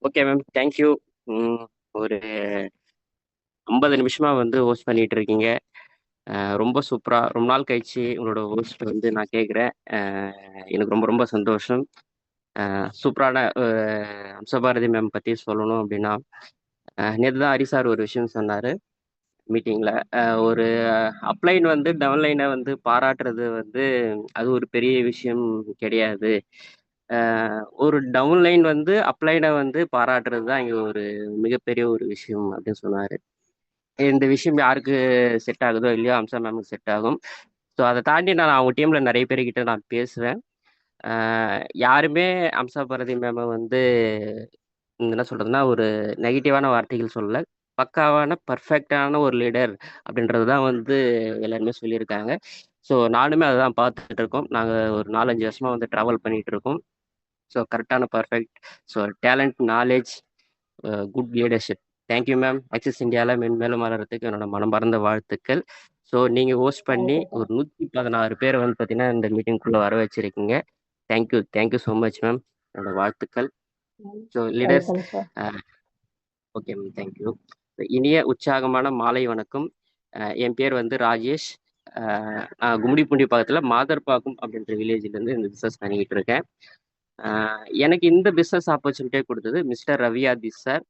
Okay ma'am, thank you. ஒரு 50 நிமிஷமா வந்து ஹோஸ்ட் பண்ணிட்டு இருக்கீங்க. ரொம்ப சூப்பரா ரொம்ப நாள் கழிச்சு உங்களோட ஹோஸ்ட் வந்து நான் கேட்குறேன். எனக்கு ரொம்ப ரொம்ப சந்தோஷம். சூப்பரான அம்சபாரதி மேம் பற்றி சொல்லணும் அப்படின்னா, நேற்று தான் ஹரி சார் ஒரு விஷயம் சொன்னார் மீட்டிங்கில். ஒரு அப்ளைன் வந்து டவுன்லைனை வந்து பாராட்டுறது வந்து அது ஒரு பெரிய விஷயம் கிடையாது. ஒரு டவுன்லைன் வந்து அப்ளைனை வந்து பாராட்டுறது தான் இங்கே ஒரு மிகப்பெரிய ஒரு விஷயம் அப்படின்னு சொன்னார். இந்த விஷயம் யாருக்கு செட் ஆகுதோ இல்லையோ அம்சா மேமுக்கு செட் ஆகும். ஸோ அதை தாண்டி நான் அவங்க டீம்ல நிறைய பேர்கிட்ட நான் பேசுவேன். யாருமே அம்சா பாரதி மேம வந்து என்ன சொல்றதுன்னா ஒரு நெகட்டிவான வார்த்தைகள் சொல்லல. பக்காவான பர்ஃபெக்டான ஒரு லீடர் அப்படின்றது தான் வந்து எல்லாருமே சொல்லியிருக்காங்க. ஸோ நானுமே அதை தான் பார்த்துட்டு இருக்கோம். நாங்கள் ஒரு 4, 5 வருஷமா வந்து ட்ராவல் பண்ணிட்டு இருக்கோம். ஸோ கரெக்டான perfect. So talent, knowledge, good leadership. Thank you ma'am. Axis இந்தியாவில் மென்மேலும் வளர்றதுக்கு என்னோட மனமார்ந்த வாழ்த்துக்கள். ஸோ நீங்கள் ஹோஸ்ட் பண்ணி தேங்க்யூ சார். ஒரு 116 பேரை வந்து பார்த்தீங்கன்னா இந்த மீட்டிங்குள்ளே வர வச்சிருக்கீங்க. Thank you, thank you so much ma'am. என்னோட வாழ்த்துக்கள். So leaders. Welcome sir. Okay ma'am, thank you. இனிய உற்சாகமான மாலை வணக்கம். என் பேர் வந்து ராஜேஷ். நான் கும்மிடிப்பூண்டி பக்கத்தில் மாதர்பாக்கம் அப்படின்ற வில்லேஜ்லேருந்து இந்த பிஸ்னஸ் பண்ணிக்கிட்டு இருக்கேன். எனக்கு இந்த பிஸ்னஸ் ஆப்பர்ச்சுனிட்டியை கொடுத்தது மிஸ்டர் ரவியாதி சார்.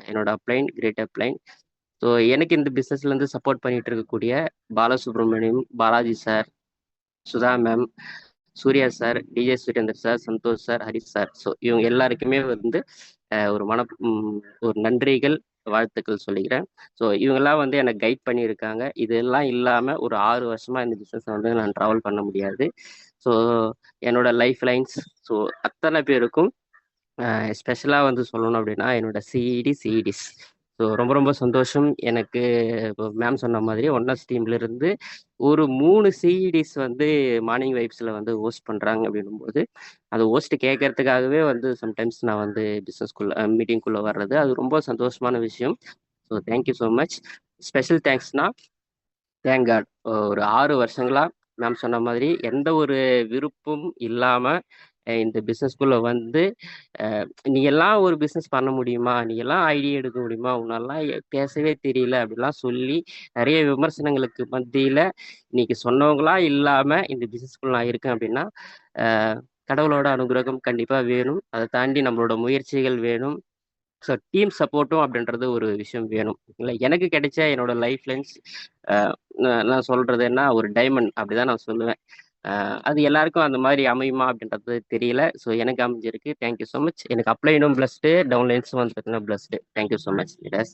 என்னோட அப்ளைன், கிரேட் அப்ளைன். ஸோ எனக்கு இந்த பிஸ்னஸ்லேருந்து சப்போர்ட் பண்ணிட்டு இருக்கக்கூடிய Balasubramaniam, Balaji sir, Sudha ma'am, Surya sir, DJ Surender sir, Santhosh sir, Harish sir. So இவங்க எல்லாருக்குமே வந்து ஒரு ஒரு நன்றிகள், வாழ்த்துக்கள் சொல்லிக்கிறேன். ஸோ இவங்கெல்லாம் வந்து எனக்கு கைட் பண்ணியிருக்காங்க. இதெல்லாம் இல்லாமல் ஒரு 6 வருஷமா இந்த பிஸ்னஸை வந்து நான் ட்ராவல் பண்ண முடியாது. ஸோ என்னோட லைஃப் லைன்ஸ், ஸோ அத்தனை பேருக்கும் ஸ்பெஷலாக வந்து சொல்லணும் அப்படின்னா என்னோட சிஇடிஸ். ஸோ ரொம்ப ரொம்ப சந்தோஷம் எனக்கு. இப்போ மேம் சொன்ன மாதிரி ஒன்னஸ் டீம்லேருந்து ஒரு 3 சிஇடிஸ் வந்து மார்னிங் வைப்ஸில் வந்து ஹோஸ்ட் பண்ணுறாங்க அப்படின்னும்போது அது ஹோஸ்ட் கேட்கறதுக்காகவே வந்து சம்டைம்ஸ் நான் வந்து பிஸ்னஸ்குள்ளே மீட்டிங்குள்ளே வர்றது அது ரொம்ப சந்தோஷமான விஷயம். So thank you so much. Special தேங்க்ஸ்னா தேங்க் காட். ஒரு 6 வருஷங்களா மேம் சொன்ன மாதிரி எந்த ஒரு விருப்பம் இல்லாமல் இந்த பிஸ்னஸ்குள்ளே வந்து நீ எல்லாம் ஒரு பிஸ்னஸ் பண்ண முடியுமா, நீ எல்லாம் ஐடியா எடுக்க முடியுமா, உன்னெல்லாம் பேசவே தெரியல அப்படிலாம் சொல்லி நிறைய விமர்சனங்களுக்கு மத்தியில் இன்னைக்கு சொன்னவங்களா இல்லாமல் இந்த பிஸ்னஸ்குள்ள நான் இருக்கேன் அப்படின்னா கடவுளோட அனுகிரகம் கண்டிப்பாக வேணும். அதை தாண்டி நம்மளோட முயற்சிகள் வேணும். ஸோ டீம் சப்போர்ட்டும் அப்படின்றது ஒரு விஷயம் வேணும். இல்லை எனக்கு கிடைச்ச என்னோட லைஃப் லைன்ஸ் நான் சொல்றது என்ன ஒரு டைமண்ட் அப்படிதான் நான் சொல்லுவேன். அது எல்லாருக்கும் அந்த மாதிரி அமையுமா அப்படின்றது தெரியல. ஸோ எனக்கு அமைஞ்சிருக்கு. Thank you so much. எனக்கு அப்ளைனும் பிளஸ்டு, டவுன்லைன்ஸும் வந்து பார்த்தீங்கன்னா blessed. Thank you so much leaders.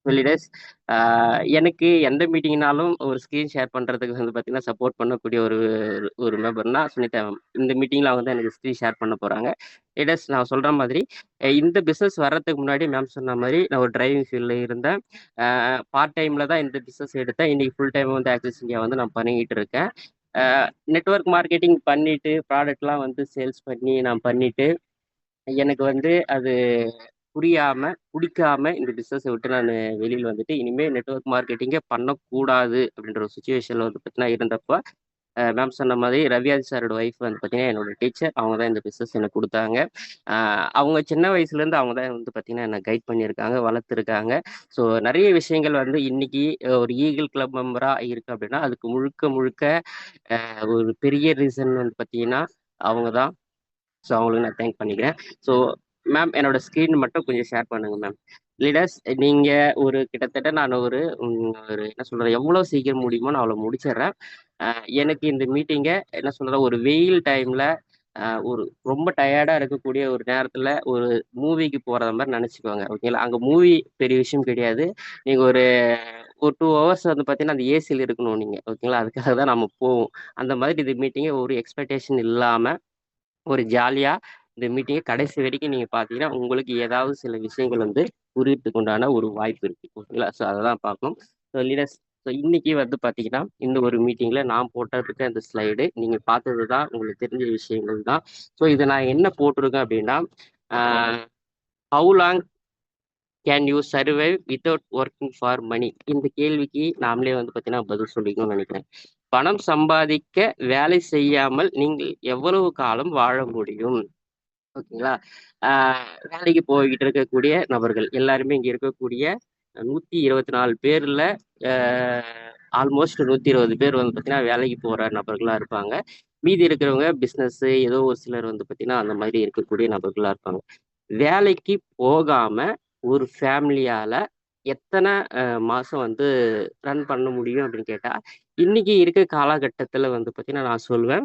Leaders, எனக்கு எந்த மீட்டிங்னாலும் ஒரு ஸ்க்ரீன் ஷேர் பண்ணுறதுக்கு வந்து பார்த்தீங்கன்னா சப்போர்ட் பண்ணக்கூடிய ஒரு ஒரு மெம்பர்னா சுனிதா மேம். இந்த மீட்டிங்கில் வந்து எனக்கு ஸ்க்ரீன் ஷேர் பண்ண போகிறாங்க. லீடர்ஸ், நான் சொல்கிற மாதிரி இந்த பிஸ்னஸ் வர்றதுக்கு முன்னாடி மேம் சொன்ன மாதிரி நான் ஒரு டிரைவிங் ஃபீல்டில் இருந்தேன். பார்ட் டைமில் தான் இந்த பிஸ்னஸ் எடுத்தேன். இன்னைக்கு ஃபுல் டைம் வந்து ஆக்சிஸ் இந்தியா வந்து நான் பண்ணிக்கிட்டு இருக்கேன். நெட்வொர்க் மார்க்கெட்டிங் பண்ணிட்டு ப்ராடக்ட்லாம் வந்து சேல்ஸ் பண்ணி நான் பண்ணிட்டு எனக்கு வந்து அது புரியாம பிடிக்காம இந்த பிஸ்னஸை விட்டு நான் வெளியில் வந்துட்டு இனிமேல் நெட்வொர்க் மார்க்கெட்டிங்கே பண்ணக்கூடாது அப்படின்ற ஒரு சுச்சுவேஷனில் வந்து பார்த்தீங்கன்னா இருந்தப்போ மேம் சொன்ன மாதிரி ரவியாஜ் சாரோட ஒய்ஃப் வந்து பார்த்தீங்கன்னா என்னோட டீச்சர். அவங்க தான் இந்த பிஸ்னஸ் எனக்கு கொடுத்தாங்க. அவங்க சின்ன வயசுலேருந்து அவங்க தான் வந்து பார்த்தீங்கன்னா என்னை கைட் பண்ணியிருக்காங்க, வளர்த்துருக்காங்க. ஸோ நிறைய விஷயங்கள் வந்து இன்னைக்கு ஒரு ஈகிள் கிளப் மெம்பராக இருக்கு அப்படின்னா அதுக்கு முழுக்க முழுக்க ஒரு பெரிய ரீசன் வந்து பார்த்தீங்கன்னா அவங்க தான். ஸோ அவங்களுக்கு நான் தேங்க் பண்ணிக்கிறேன். ஸோ மேம் என்னோட ஸ்க்ரீன் மட்டும் கொஞ்சம் ஷேர் பண்ணுங்க மேம். லீடர்ஸ், நீங்கள் ஒரு கிட்டத்தட்ட நான் ஒரு என்ன சொல்கிறது எவ்வளோ சீக்கிரம் முடியுமோ நான் அவ்வளோ முடிச்சிடுறேன். எனக்கு இந்த மீட்டிங்கை என்ன சொல்கிறது ஒரு வெயில் டைமில் ஒரு ரொம்ப டயர்டாக இருக்கக்கூடிய ஒரு நேரத்தில் ஒரு மூவிக்கு போகிறத மாதிரி நினச்சிக்கோங்க. ஓகேங்களா? அங்கே மூவி பெரிய விஷயம் கிடையாது. நீங்கள் ஒரு ஒரு 2 ஹவர்ஸ் வந்து பார்த்தீங்கன்னா அந்த ஏசியில் இருக்கணும் நீங்கள். ஓகேங்களா? அதுக்காக தான் நம்ம போவோம். அந்த மாதிரி இந்த மீட்டிங்கை ஒரு எக்ஸ்பெக்டேஷன் இல்லாமல் ஒரு ஜாலியா இந்த மீட்டிங்கை கடைசி வரைக்கும் நீங்க பார்த்தீங்கன்னா, உங்களுக்கு ஏதாவது சில விஷயங்கள் வந்து புரியறதுக்கு உண்டான ஒரு வாய்ப்பு இருக்கு. ஓகேங்களா? ஸோ அததான் பார்க்கணும். ஸோ லீடர்ஸ், ஸோ இன்னைக்கு வந்து பார்த்தீங்கன்னா, இந்த ஒரு மீட்டிங்ல நான் போட்டிருக்க அந்த ஸ்லைடு நீங்க பார்த்தது தான், உங்களுக்கு தெரிஞ்ச விஷயங்கள் தான். ஸோ இதை நான் என்ன போட்டிருக்கேன் அப்படின்னா, how long can you survive without working for money? இந்த கேள்விக்கு நாமளே வந்து பார்த்தீங்கன்னா பதில் சொல்லிக்கணும்னு நினைக்கிறேன். பணம் சம்பாதிக்க வேலை செய்யாமல் நீங்கள் எவ்வளவு காலம் வாழ முடியும்? ஓகேங்களா? வேலைக்கு போய்கிட்டு இருக்கக்கூடிய நபர்கள் எல்லாருமே இங்க இருக்கக்கூடிய 124 பேர்ல அ ஆல்மோஸ்ட் 120 பேர் வந்து பார்த்தீங்கன்னா, வேலைக்கு போற நபர்களா இருப்பாங்க. மீதி இருக்கிறவங்க பிசினஸ் ஏதோ ஒரு சிலர் வந்து பார்த்தீங்கன்னா, அந்த மாதிரி இருக்கக்கூடிய நபர்களா இருப்பாங்க. வேலைக்கு போகாம ஒரு ஃபேமிலியால எத்தன மாசம் வந்து ரன் பண்ண முடியும் அப்படின்னு கேட்டா, இன்னைக்கு இருக்க காலகட்டத்தில வந்து பார்த்தீங்கன்னா, நான் சொல்வேன்.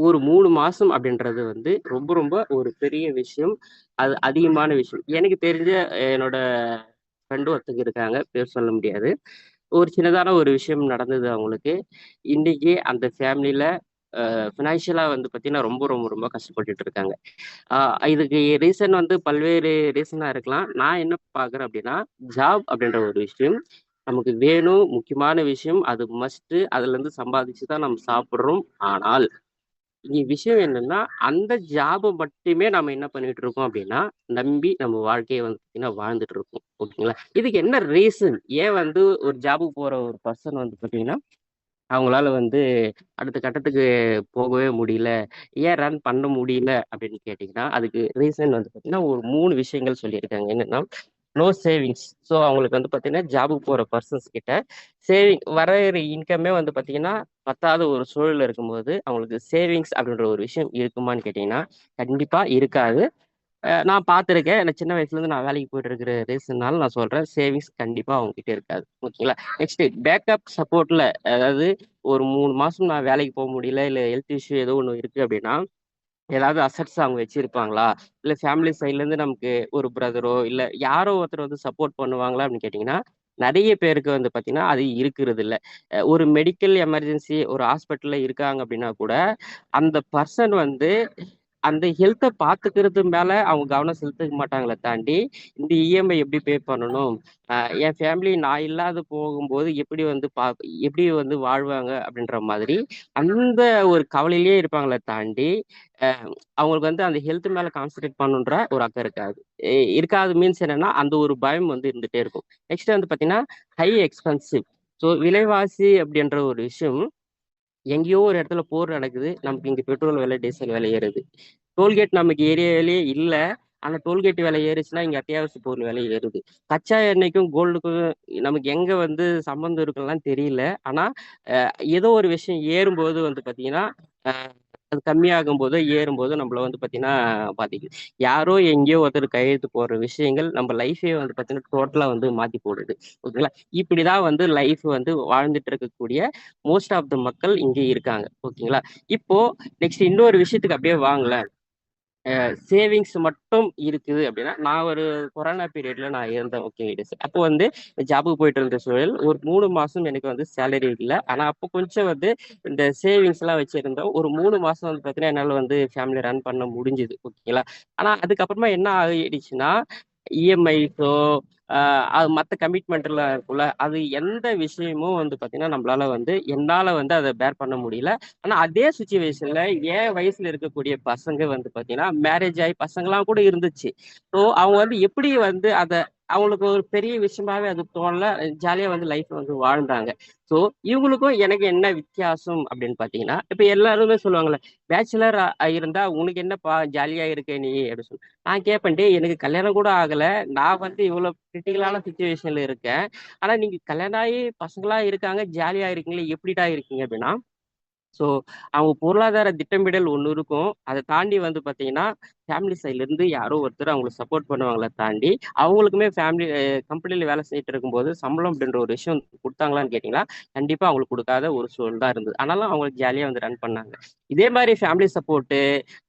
ஒரு 3 மாசம் அப்படின்றது வந்து ரொம்ப, ரொம்ப ஒரு பெரிய விஷயம். அது அதிகமான விஷயம். எனக்கு தெரிஞ்ச என்னோட ஃப்ரெண்ட் ஒருத்தங்க இருக்காங்க. பேர் சொல்ல முடியாது. ஒரு சின்னதான ஒரு விஷயம் நடந்தது அவங்களுக்கு. இன்னைக்கு அந்த ஃபேமிலில ஃபினான்ஷியலா வந்து பார்த்தீங்கன்னா, ரொம்ப, ரொம்ப, ரொம்ப கஷ்டப்பட்டுட்டு இருக்காங்க. அ இதுக்கு ரீசன் வந்து பல்வேறு ரீசனா இருக்கலாம். நான் என்ன பார்க்குறேன் அப்படின்னா, ஜாப் அப்படின்ற ஒரு விஷயம் நமக்கு வேணும். முக்கியமான விஷயம். அது மஸ்ட்டு. அதுலருந்து சம்பாதிச்சு தான் நம்ம சாப்பிடுறோம். ஆனால் இங்க விஷயம் என்னன்னா, அந்த ஜாப மட்டுமே நம்ம என்ன பண்ணிட்டு இருக்கோம் அப்டின்னா, நம்பி நம்ம வாழ்க்கைய வந்து பார்த்தீங்கன்னா வாழ்ந்துட்டு இருக்கோம். ஓகேங்களா? இதுக்கு என்ன ரீசன்? ஏன் வந்து ஒரு ஜாபுக்கு போற ஒரு பெர்சன் வந்து பார்த்தீங்கன்னா, அவங்களால வந்து அடுத்த கட்டத்துக்கு போகவே முடியல. ஏன் ரன் பண்ண முடியல அப்படின்னு கேட்டீங்கன்னா, அதுக்கு ரீசன் வந்து பார்த்தீங்கன்னா, ஒரு 3 விஷயங்கள் சொல்லியிருக்காங்க. என்னன்னா, நோ சேவிங்ஸ். ஸோ அவங்களுக்கு வந்து பார்த்தீங்கன்னா, ஜாபுக்கு போற பெர்சன்ஸ் கிட்ட வர இன்கமே வந்து பார்த்தீங்கன்னா, பத்தாத ஒரு சூழல்ல இருக்கும்போது, அவங்களுக்கு சேவிங்ஸ் அப்படின்ற ஒரு விஷயம் இருக்குமான்னு கேட்டீங்கன்னா, கண்டிப்பா இருக்காது. நான் பார்த்துருக்கேன். எனக்கு சின்ன வயசுலேருந்து நான் வேலைக்கு போயிட்டு இருக்கிற ரீசன்னால நான் சொல்றேன். சேவிங்ஸ் கண்டிப்பா அவங்ககிட்ட இருக்காது. ஓகேங்களா? நெக்ஸ்ட்டு பேக்கப் சப்போர்ட்ல அதாவது ஒரு 3 மாசம் நான் வேலைக்கு போ முடியல, இல்ல ஹெல்த் இஷ்யூ ஏதோ ஒண்ணு இருக்கு அப்படின்னா, ஏதாவது அசெட்ஸ் அவங்க வச்சிருப்பாங்களா? இல்ல ஃபேமிலி சைட்லேருந்து நமக்கு ஒரு பிரதரோ, இல்ல யாரோ ஒருத்தர் வந்து சப்போர்ட் பண்ணுவாங்களா அப்படின்னு கேட்டீங்கன்னா, நெறைய பேருக்கு வந்து பார்த்தீங்கன்னா, அது இருக்கிறதில்ல. ஒரு மெடிக்கல் எமர்ஜென்சி ஒரு ஹாஸ்பிட்டல்ல இருக்காங்க அப்படின்னா கூட, அந்த பர்சன் வந்து அந்த ஹெல்த்த பார்த்துக்கிறது மேல அவங்க கவனம் செலுத்திக்க மாட்டாங்களே தாண்டி, இந்த இஎம்ஐ எப்படி பே பண்ணணும்? அ என் ஃபேமிலி நான் இல்லாது போகும்போது எப்படி வந்து வாழ்வாங்க? அப்படின்ற மாதிரி, அந்த ஒரு கவலையிலேயே இருப்பாங்களே தாண்டி, அ அவங்களுக்கு வந்து அந்த ஹெல்த் மேல கான்சன்ட்ரேட் பண்ணணுன்ற ஒரு அக்கறை இருக்காது. இருக்காது மீன்ஸ் என்னன்னா, அந்த ஒரு பயம் வந்து இருந்துட்டே இருக்கும். நெக்ஸ்ட் வந்து பார்த்தீங்கன்னா, ஹை எக்ஸ்பென்சிவ். ஸோ விலைவாசி அப்படின்ற ஒரு விஷயம் எங்கேயோ ஒரு இடத்துல போர் நடக்குது. நமக்கு இங்க பெட்ரோல் விலை, டீசல் விலை ஏறுது. டோல்கேட் நமக்கு ஏரியாவிலேயே இல்ல. ஆனா டோல்கேட் விலை ஏறுச்சுன்னா, இங்க அத்தியாவசிய பொருள் விலை ஏறுது. கச்சா எண்ணெய்க்கும், கோல்டுக்கும் நமக்கு எங்க வந்து சம்மந்தம் இருக்குன்னுலாம் தெரியல. ஆனா, அ ஏதோ ஒரு விஷயம் ஏறும்போது வந்து பார்த்தீங்கன்னா, அ அது கம்மியாகும்போதோ, ஏறும்போதோ நம்மள வந்து பார்த்தீங்கன்னா பாதிக்குது. யாரோ எங்கேயோ ஒருத்தர் கையெழுத்து போடுற விஷயங்கள் நம்ம லைஃபே வந்து பார்த்தீங்கன்னா, டோட்டலா வந்து மாத்தி போடுது. ஓகேங்களா? இப்படிதான் வந்து லைஃப் வந்து வாழ்ந்துட்டு இருக்கக்கூடிய மோஸ்ட் ஆஃப் த மக்கள் இங்க இருக்காங்க. ஓகேங்களா? இப்போ நெக்ஸ்ட் இன்னொரு விஷயத்துக்கு அப்படியே வாங்களேன். சேவிங்ஸ் மட்டும் இருக்குது அப்படின்னா, நான் ஒரு கொரோனா பீரியட்ல நான் இருந்தேன். Okay it is. அப்போ வந்து ஜாபுக்கு போயிட்டு இருந்த சூழல். ஒரு 3 மாசம் எனக்கு வந்து சேலரி இல்ல. ஆனா, அப்போ கொஞ்சம் வந்து இந்த சேவிங்ஸ்லாம் வச்சிருந்தோம். ஒரு 3 மாசம் வந்து பார்த்தீங்கன்னா, என்னால வந்து ஃபேமிலிய ரன் பண்ண முடிஞ்சது. ஓகேங்களா. ஆனா, அதுக்கப்புறமா என்ன ஆயிடுச்சுன்னா, இஎம்ஐஸோ அ அது மத்த கமிட்மெண்ட்லாம் இருக்குல்ல. அது எந்த விஷயமும் வந்து பார்த்தீங்கன்னா, என்னால வந்து அத பேர் பண்ண முடியல. ஆனா அதே சிச்சுவேஷன்ல என் வயசுல இருக்கக்கூடிய பசங்க வந்து பார்த்தீங்கன்னா, மேரேஜ் ஆயி பசங்கலாம் கூட இருந்துச்சு. ஸோ அவங்க வந்து எப்படி வந்து அவங்களுக்கு ஒரு பெரிய விஷயமாவே அது தோணல. ஜாலியா வந்து லைஃப் வந்து வாழ்ந்தாங்க. ஸோ இவங்களுக்கும் எனக்கு என்ன வித்தியாசம் அப்படின்னு பார்த்தீங்கன்னா, இப்ப எல்லாருமே சொல்லுவாங்கல்ல, பேச்சுலர் இருந்தா "உனக்கு என்னப்பா ஜாலியா இருக்க நீ" அப்படின்னு சொல்லி. நான் கேட்பேன், "டேய் எனக்கு கல்யாணம் கூட ஆகல. நான் வந்து இவ்வளோ கிரிட்டிக்கலான சிச்சுவேஷன்ல இருக்கேன். ஆனா நீங்க கல்யாணம் ஆகி பசங்கலாம் இருக்காங்க, ஜாலியா இருக்கீங்களே எப்படிடா இருக்கீங்க?" அப்படின்னா, ஸோ, அவங்க பொருளாதார திட்டமிடல் ஒண்ணு இருக்கும். அத தாண்டி வந்து பார்த்தீங்கன்னா, ஃபேமிலி சைட்லருந்து யாரோ ஒருத்தர் அவங்களுக்கு சப்போர்ட் பண்ணுவாங்களே தாண்டி, அவங்களுக்குமே கம்பெனில வேலை செஞ்சுட்டு இருக்கும்போது, சம்பளம் அப்படின்ற ஒரு விஷயம் குடுத்தாங்களான்னு கேட்டீங்கன்னா, கண்டிப்பா அவங்களுக்கு குடுக்காத ஒரு சூழல் தான் இருந்தது. ஆனாலும் அவங்களுக்கு ஜாலியா வந்து ரன் பண்ணாங்க. இதே மாரி ஃபேமிலி சப்போர்ட்டு,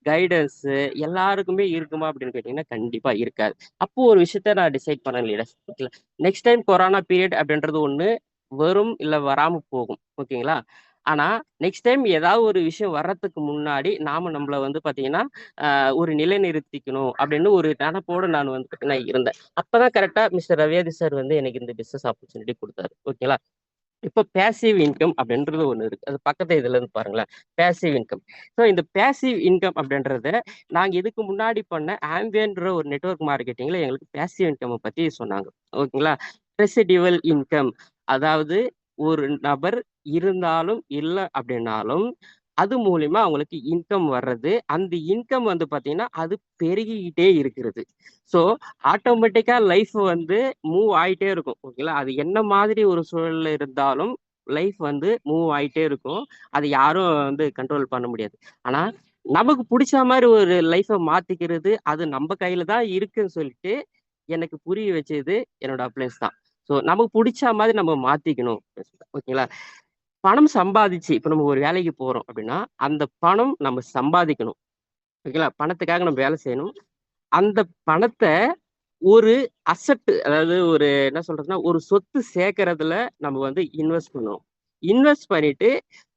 கைடன்ஸு எல்லாருக்குமே இருக்குமா அப்படின்னு கேட்டீங்கன்னா, கண்டிப்பா இருக்காது. அப்போ ஒரு விஷயத்த நான் டிசைட் பண்ணேன் லீடர்ஸ். ஓகேங்களா. நெக்ஸ்ட் டைம் கொரோனா பீரியட் அப்படின்றது ஒண்ணு வரும், இல்ல வராம போகும். ஓகேங்களா. ஆனா, நெக்ஸ்ட் டைம் ஏதாவது ஒரு விஷயம் வர்றதுக்கு முன்னாடி, நாம நம்மள வந்து பார்த்தீங்கன்னா, ஒரு நிலைநிறுத்திக்கணும் அப்படின்னு ஒரு நெனப்போட நான் வந்து பார்த்தீங்கன்னா இருந்தேன். அப்பதான் கரெக்ட்டா மிஸ்டர் ரவியாதி சார் வந்து எனக்கு இந்த பிசினஸ் ஆப்பர்ச்சுனிட்டி குடுத்தாரு. ஓகேங்களா. இப்போ பேசிவ் இன்கம் அப்படின்றது ஒண்ணு இருக்கு. அது பக்கத்து இதுல இருந்து பாருங்களேன். Passive income. ஸோ இந்த பேசிவ் இன்கம் அப்படின்றத நாங்க இதுக்கு முன்னாடி பண்ண ஆம்பியன்ற ஒரு நெட்வொர்க் மார்க்கெட்டிங்ல எங்களுக்கு பேசிவ் இன்கம் பத்தி சொன்னாங்க. ஓகேங்களா. ரெசிடியூவல் இன்கம் அதாவது ஒரு நபர் இருந்தாலும், இல்ல அப்படின்னாலும் அது மூலியமா அவங்களுக்கு இன்கம் வர்றது. அந்த இன்கம் வந்து பார்த்தீங்கன்னா, அது பெருகிக்கிட்டே இருக்கிறது. ஸோ ஆட்டோமேட்டிக்கா லைஃப் வந்து மூவ் ஆயிட்டே இருக்கும். ஓகேங்களா? அது என்ன மாதிரி ஒரு சூழல்ல இருந்தாலும், லைஃப் வந்து மூவ் ஆயிட்டே இருக்கும். அது யாரும் வந்து கண்ட்ரோல் பண்ண முடியாது. ஆனா, நமக்கு புடிச்ச மாரி ஒரு லைஃப மாத்திக்கிறது, அது நம்ப கையில தான் இருக்குன்னு சொல்லிட்டு, எனக்கு புரிய வச்சது என்னோட அப்ளையன்ஸ் தான். ஸோ நமக்கு புடிச்ச மாதிரி நம்ம மாத்திக்கணும். ஓகேங்களா? பணம் சம்பாதிச்சு இப்ப நம்ம ஒரு வேலைக்கு போறோம் அப்படின்னா, அந்த பணம் நம்ம சம்பாதிக்கணும். ஓகேங்களா? பணத்துக்காக நம்ம வேலை செய்யணும். அந்த பணத்த ஒரு அசெட் அதாவது ஒரு என்ன சொல்றதுன்னா, ஒரு சொத்து சேர்க்கறதுல நம்ம வந்து இன்வெஸ்ட் பண்ணணும். இன்வெஸ்ட் பண்ணிட்டு,